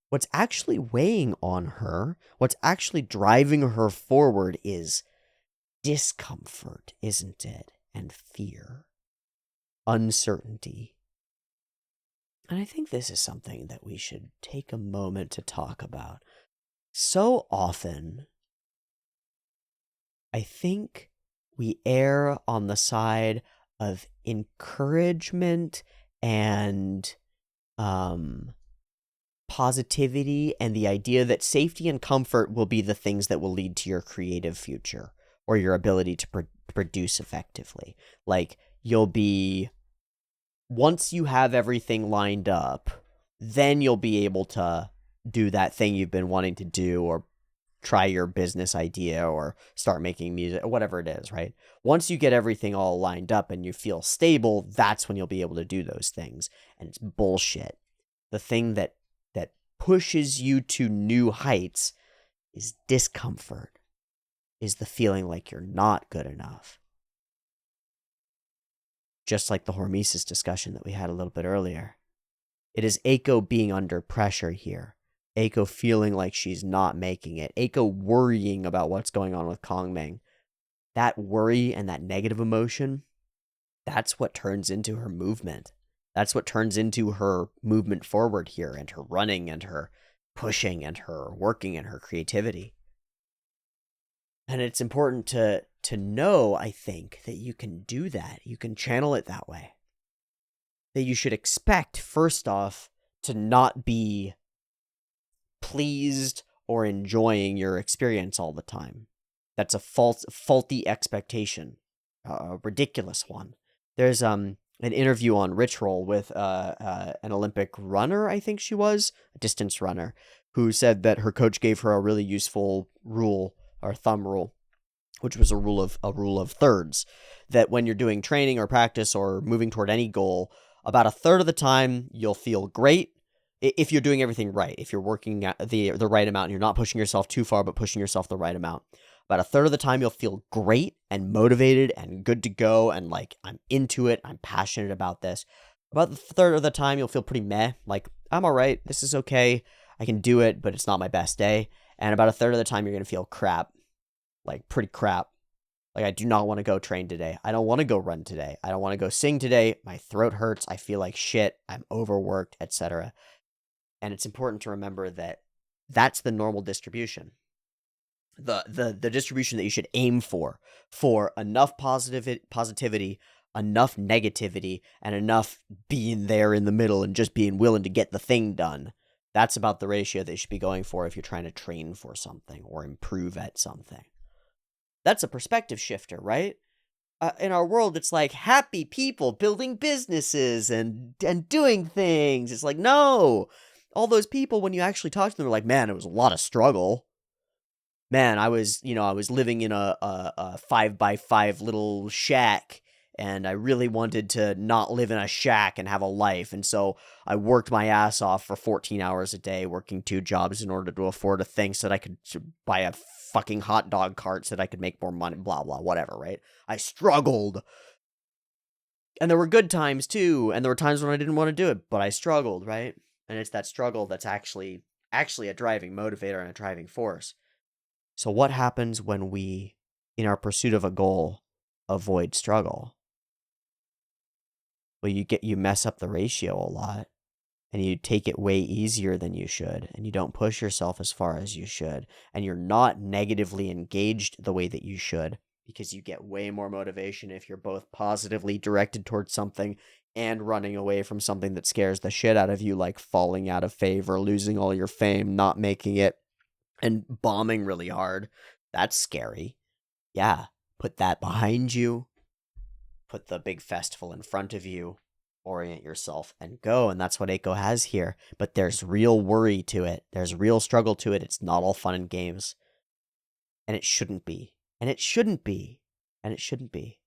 what's actually weighing on her, what's actually driving her forward is discomfort, isn't it? And fear. Uncertainty. And I think this is something that we should take a moment to talk about. So often, I think we err on the side of encouragement and positivity and the idea that safety and comfort will be the things that will lead to your creative future or your ability to produce effectively. Like, once you have everything lined up, then you'll be able to do that thing you've been wanting to do, or try your business idea, or start making music, or whatever it is, right? Once you get everything all lined up and you feel stable, that's when you'll be able to do those things. And it's bullshit. The thing that pushes you to new heights is discomfort, is the feeling like you're not good enough. Just like the Hormesis discussion that we had a little bit earlier. It is Eiko being under pressure here. Eiko feeling like she's not making it. Eiko worrying about what's going on with Kongming. That worry and that negative emotion, that's what turns into her movement. That's what turns into her movement forward here, and her running, and her pushing, and her working, and her creativity. And it's important to know, I think, that you can do that. You can channel it that way. That you should expect, first off, to not be pleased or enjoying your experience all the time. That's a faulty expectation, a ridiculous one. There's an interview on Rich Roll with an Olympic runner, I think she was, a distance runner, who said that her coach gave her a really useful rule, or thumb rule, which was a rule of thirds. That when you're doing training or practice or moving toward any goal, about a third of the time you'll feel great if you're doing everything right. If you're working at the right amount and you're not pushing yourself too far, but pushing yourself the right amount. About a third of the time you'll feel great and motivated and good to go, and like, I'm into it, I'm passionate about this. About the third of the time you'll feel pretty meh, like, I'm all right, this is okay, I can do it, but it's not my best day. And about a third of the time you're going to feel crap, like pretty crap. Like, I do not want to go train today. I don't want to go run today. I don't want to go sing today. My throat hurts. I feel like shit. I'm overworked, etc. And it's important to remember that that's the normal distribution. The distribution that you should aim for enough positivity, enough negativity, and enough being there in the middle and just being willing to get the thing done. That's about the ratio that you should be going for if you're trying to train for something or improve at something. That's a perspective shifter, right? In our world, it's like happy people building businesses and doing things. It's like, no. All those people, when you actually talk to them, are like, man, it was a lot of struggle. Man, I was living in a 5x5 little shack, and I really wanted to not live in a shack and have a life. And so I worked my ass off for 14 hours a day, working 2 jobs in order to afford a thing so that I could buy a fucking hot dog cart so that I could make more money, blah, blah, whatever, right? I struggled. And there were good times too, and there were times when I didn't want to do it, but I struggled, right? And it's that struggle that's actually a driving motivator and a driving force. So what happens when we, in our pursuit of a goal, avoid struggle? Well, you mess up the ratio a lot, and you take it way easier than you should, and you don't push yourself as far as you should, and you're not negatively engaged the way that you should, because you get way more motivation if you're both positively directed towards something and running away from something that scares the shit out of you, like falling out of favor, losing all your fame, not making it, and bombing really hard. That's scary. Yeah, put that behind you. Put the big festival in front of you. Orient yourself and go. And that's what Eiko has here. But there's real worry to it. There's real struggle to it. It's not all fun and games. And it shouldn't be. And it shouldn't be. And it shouldn't be.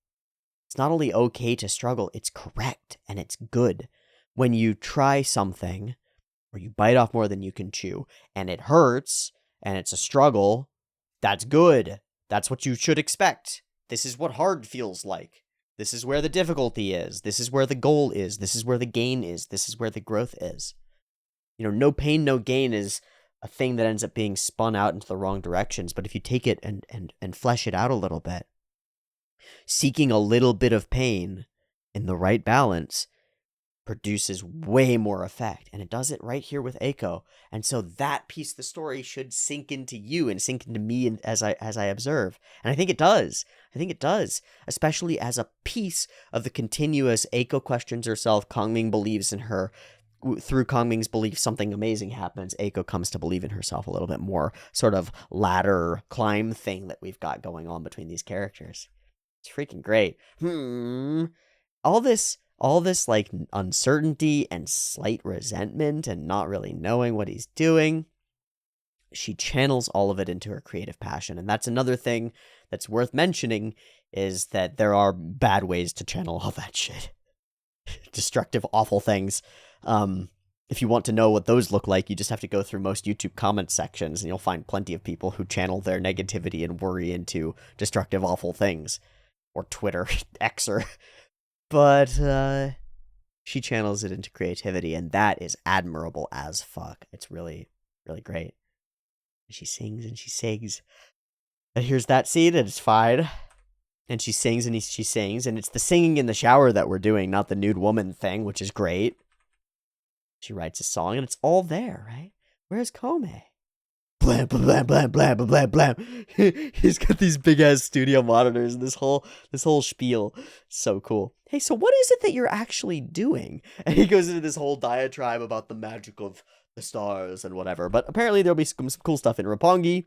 It's not only okay to struggle, it's correct and it's good. When you try something, or you bite off more than you can chew, and it hurts, and it's a struggle, that's good. That's what you should expect. This is what hard feels like. This is where the difficulty is. This is where the goal is. This is where the gain is. This is where the growth is. No pain, no gain is a thing that ends up being spun out into the wrong directions. But if you take it and flesh it out a little bit, seeking a little bit of pain in the right balance produces way more effect, and it does it right here with Eiko. And so that piece of the story should sink into you and sink into me, and as I observe. And I think it does. I think it does, especially as a piece of the continuous Eiko questions herself, Kongming believes in her. Through Kongming's belief, something amazing happens. Eiko comes to believe in herself a little bit more. Sort of ladder climb thing that we've got going on between these characters. It's freaking great. All this like uncertainty and slight resentment and not really knowing what he's doing, she channels all of it into her creative passion. And that's another thing that's worth mentioning, is that there are bad ways to channel all that shit. Destructive, awful things. If you want to know what those look like, you just have to go through most YouTube comment sections, and you'll find plenty of people who channel their negativity and worry into destructive, awful things. Or Twitter, Xer. But she channels it into creativity, and that is admirable as fuck. It's really, really great. She sings and she sings. And here's that scene, and it's fine. And she sings and she sings, and it's the singing in the shower that we're doing, not the nude woman thing, which is great. She writes a song, and it's all there, right? Where's Koumei? Blam, blam, blam, blam, blam, blam, blam. He's got these big-ass studio monitors and this whole spiel. So cool. Hey, so what is it that you're actually doing? And he goes into this whole diatribe about the magic of the stars and whatever. But apparently there'll be some cool stuff in Roppongi.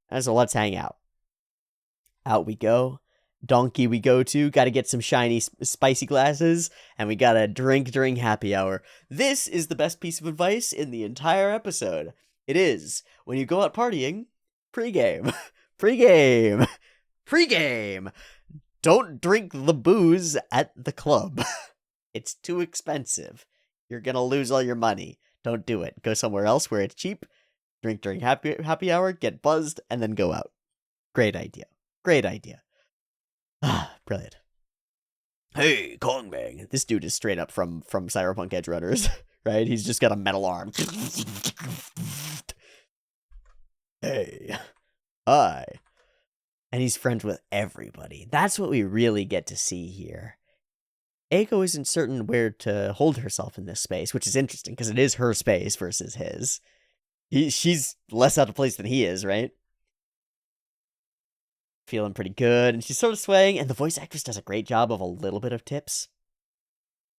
And so let's hang out. Out we go. Donkey we go to. Gotta get some shiny, spicy glasses. And we gotta drink during happy hour. This is the best piece of advice in the entire episode. It is, when you go out partying, pregame. Pregame. Pregame. Don't drink the booze at the club. It's too expensive. You're gonna lose all your money. Don't do it. Go somewhere else where it's cheap. Drink during happy hour, get buzzed, and then go out. Great idea. Great idea. Brilliant. Hey, Kongming. This dude is straight up from Cyberpunk Edge Runners, right? He's just got a metal arm. Hey. Hi. And he's friends with everybody. That's what we really get to see here. Eiko isn't certain where to hold herself in this space, which is interesting because it is her space versus his. She's less out of place than he is, right? Feeling pretty good, and she's sort of swaying, and the voice actress does a great job of a little bit of tips.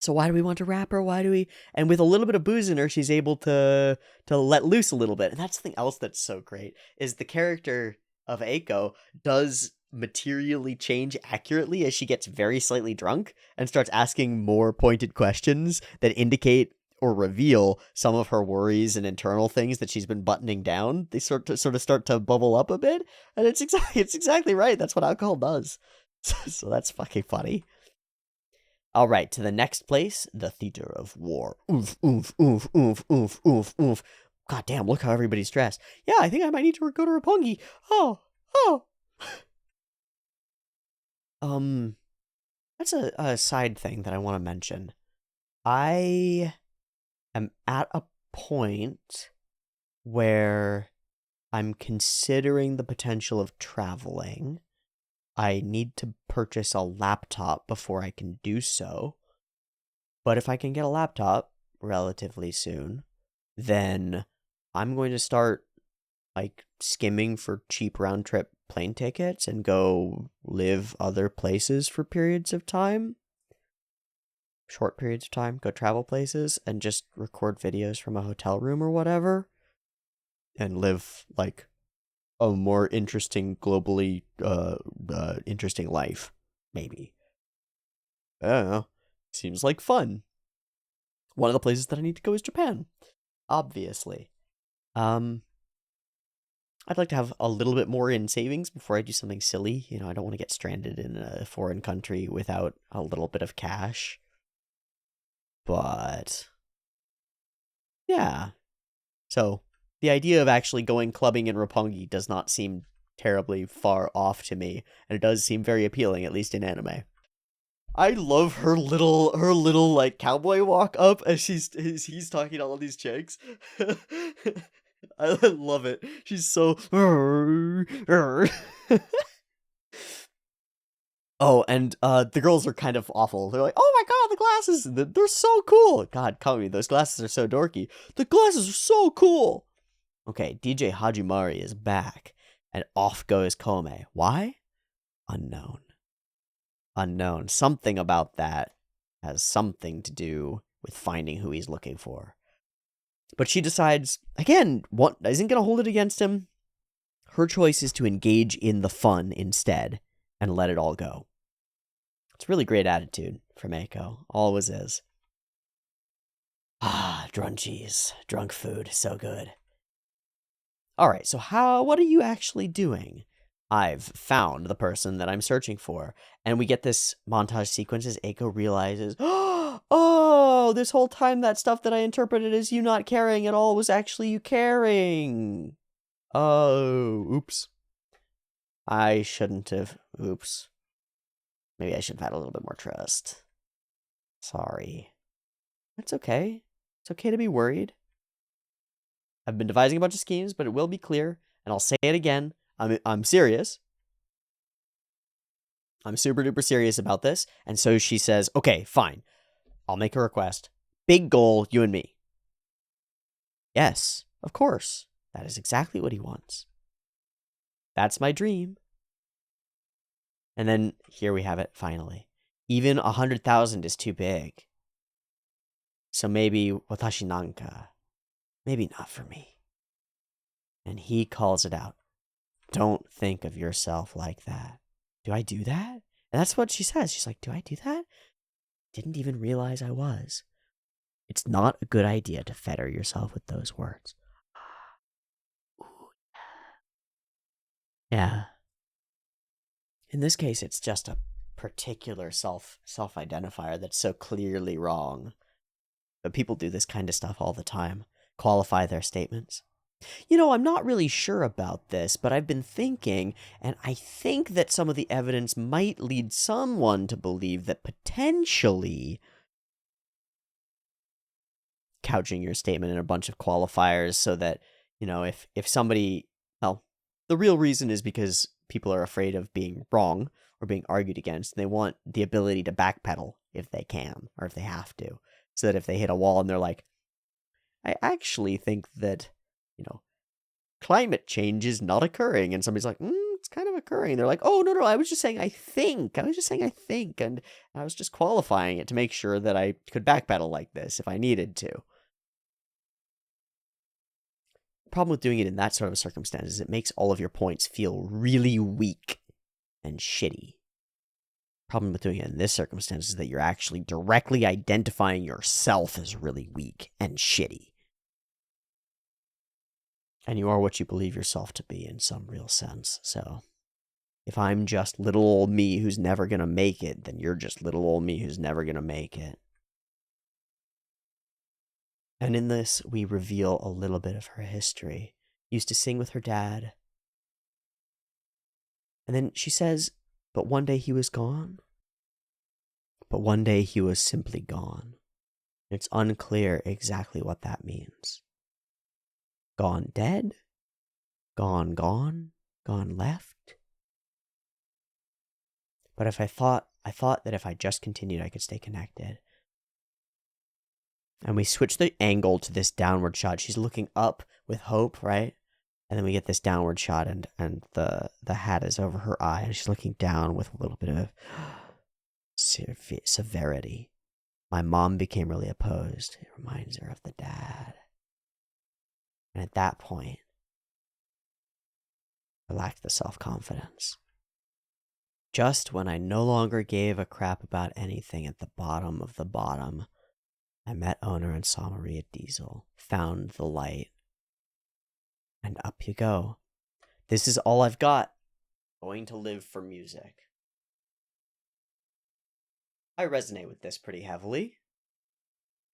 So why do we want to rap her? Why do we? And with a little bit of booze in her, she's able to let loose a little bit. And that's something else that's so great, is the character of Eiko does materially change accurately as she gets very slightly drunk and starts asking more pointed questions that indicate or reveal some of her worries and internal things that she's been buttoning down. They sort of start to bubble up a bit, and it's exactly right. That's what alcohol does. So that's fucking funny. All right, to the next place, the theater of war. Oof, oof, oof, oof, oof, oof, oof. God damn, look how everybody's dressed. Yeah, I think I might need to go to Roppongi. Oh. That's a side thing that I want to mention. I am at a point where I'm considering the potential of traveling. I need to purchase a laptop before I can do so. But if I can get a laptop relatively soon, then I'm going to start like skimming for cheap round trip plane tickets and go live other places for periods of time. Short periods of time, go travel places and just record videos from a hotel room or whatever. And live like a more interesting, globally interesting life, maybe. I don't know. Seems like fun. One of the places that I need to go is Japan, obviously. I'd like to have a little bit more in savings before I do something silly. You know, I don't want to get stranded in a foreign country without a little bit of cash. But yeah. So the idea of actually going clubbing in Roppongi does not seem terribly far off to me, and it does seem very appealing, at least in anime. I love her little like cowboy walk up as he's talking to all of these chicks. I love it. She's so Oh, and the girls are kind of awful. They're like, "Oh my god, glasses. They're so cool. God, Kami, those glasses are so dorky. The glasses are so cool. Okay, DJ Hajimari is back, and off goes Koumei. Why? Unknown. Unknown. Something about that has something to do with finding who he's looking for. But she decides, again, what isn't going to hold it against him. Her choice is to engage in the fun instead and let it all go. It's a really great attitude from Eiko. Always is. Drunchies. Drunk food. So good. Alright, so what are you actually doing? I've found the person that I'm searching for. And we get this montage sequence as Eiko realizes, oh, this whole time that stuff that I interpreted as you not caring at all was actually you caring. Oh, oops. I shouldn't have. Oops. Maybe I should have had a little bit more trust. Sorry. It's okay. It's okay to be worried. I've been devising a bunch of schemes, but it will be clear, and I'll say it again. I'm serious. I'm super duper serious about this. And so she says, okay, fine. I'll make a request. Big goal, you and me. Yes, of course. That is exactly what he wants. That's my dream. And then here we have it, finally. Even 100,000 is too big. So maybe watashi nanka. Maybe not for me. And he calls it out. Don't think of yourself like that. Do I do that? And that's what she says. She's like, do I do that? Didn't even realize I was. It's not a good idea to fetter yourself with those words. Yeah. In this case, it's just a particular self-identifier that's so clearly wrong. But people do this kind of stuff all the time. Qualify their statements. I'm not really sure about this, but I've been thinking, and I think that some of the evidence might lead someone to believe that potentially couching your statement in a bunch of qualifiers so that, if somebody, well, the real reason is because people are afraid of being wrong or being argued against, and they want the ability to backpedal if they can, or if they have to, so that if they hit a wall and they're like, I actually think that, climate change is not occurring, and somebody's like, it's kind of occurring. They're like, oh, no, I was just saying I think, and I was just qualifying it to make sure that I could backpedal like this if I needed to. The problem with doing it in that sort of circumstance is it makes all of your points feel really weak and shitty. The problem with doing it in this circumstance is that you're actually directly identifying yourself as really weak and shitty. And you are what you believe yourself to be in some real sense. So if I'm just little old me who's never going to make it, then you're just little old me who's never going to make it. And in this, we reveal a little bit of her history. Used to sing with her dad. And then she says, but one day he was gone. But one day he was simply gone. It's unclear exactly what that means. Gone dead? Gone left? But I thought that if I just continued, I could stay connected. And we switch the angle to this downward shot. She's looking up with hope, right? And then we get this downward shot, and the hat is over her eye, and she's looking down with a little bit of severity. My mom became really opposed. It reminds her of the dad. And at that point, I lacked the self-confidence. Just when I no longer gave a crap about anything at the bottom of the bottom, I met Owner and saw Maria Diesel, found the light, and up you go. This is all I've got. Going to live for music. I resonate with this pretty heavily.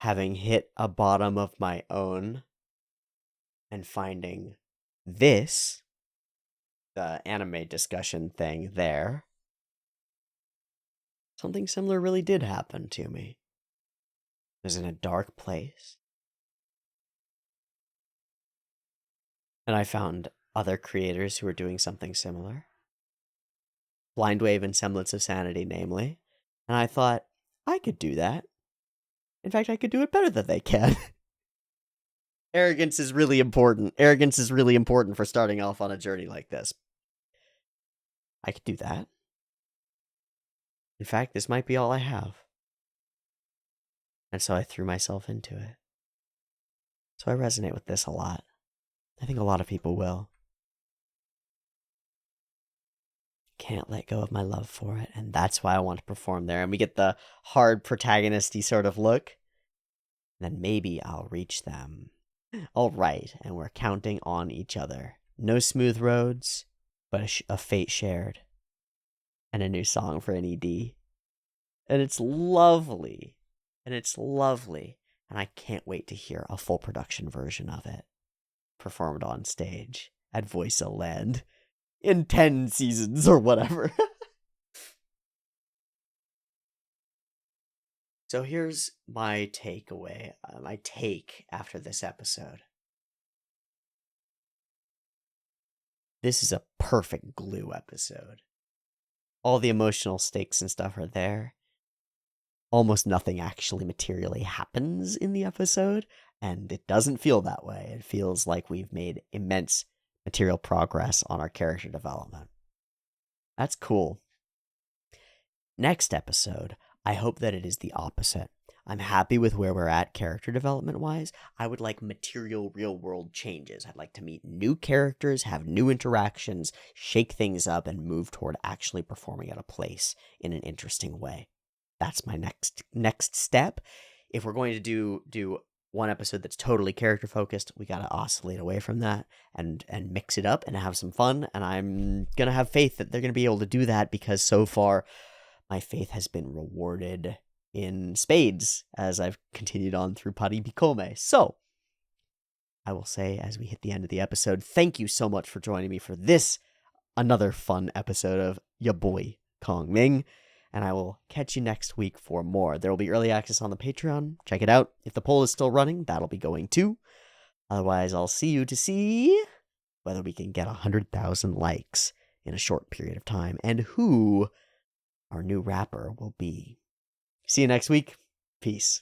Having hit a bottom of my own and finding this, the anime discussion thing there, something similar really did happen to me. I was in a dark place. And I found other creators who were doing something similar. Blind Wave and Semblance of Sanity, namely. And I thought, I could do that. In fact, I could do it better than they can. Arrogance is really important. Arrogance is really important for starting off on a journey like this. I could do that. In fact, this might be all I have. And so I threw myself into it. So I resonate with this a lot. I think a lot of people will. Can't let go of my love for it, and that's why I want to perform there. And we get the hard protagonist-y sort of look. Then maybe I'll reach them. All right, and we're counting on each other. No smooth roads, but a fate shared. And a new song for an ED. And it's lovely. And I can't wait to hear a full production version of it. Performed on stage at Voice O Land. In 10 seasons or whatever. So here's my takeaway, my take after this episode. This is a perfect glue episode. All the emotional stakes and stuff are there. Almost nothing actually materially happens in the episode, and it doesn't feel that way. It feels like we've made immense material progress on our character development. That's cool. Next episode, I hope that it is the opposite. I'm happy with where we're at character development-wise. I would like material real-world changes. I'd like to meet new characters, have new interactions, shake things up, and move toward actually performing at a place in an interesting way. That's my next step. If we're going to do one episode that's totally character-focused, we gotta oscillate away from that and mix it up and have some fun, and I'm gonna have faith that they're gonna be able to do that because so far my faith has been rewarded in spades as I've continued on through Paripi Koumei. So, I will say as we hit the end of the episode, thank you so much for joining me for this, another fun episode of ya boy, Kongming, and I will catch you next week for more. There will be early access on the Patreon. Check it out. If the poll is still running, that'll be going too. Otherwise, I'll see you to see whether we can get 100,000 likes in a short period of time and who our new rapper will be. See you next week. Peace.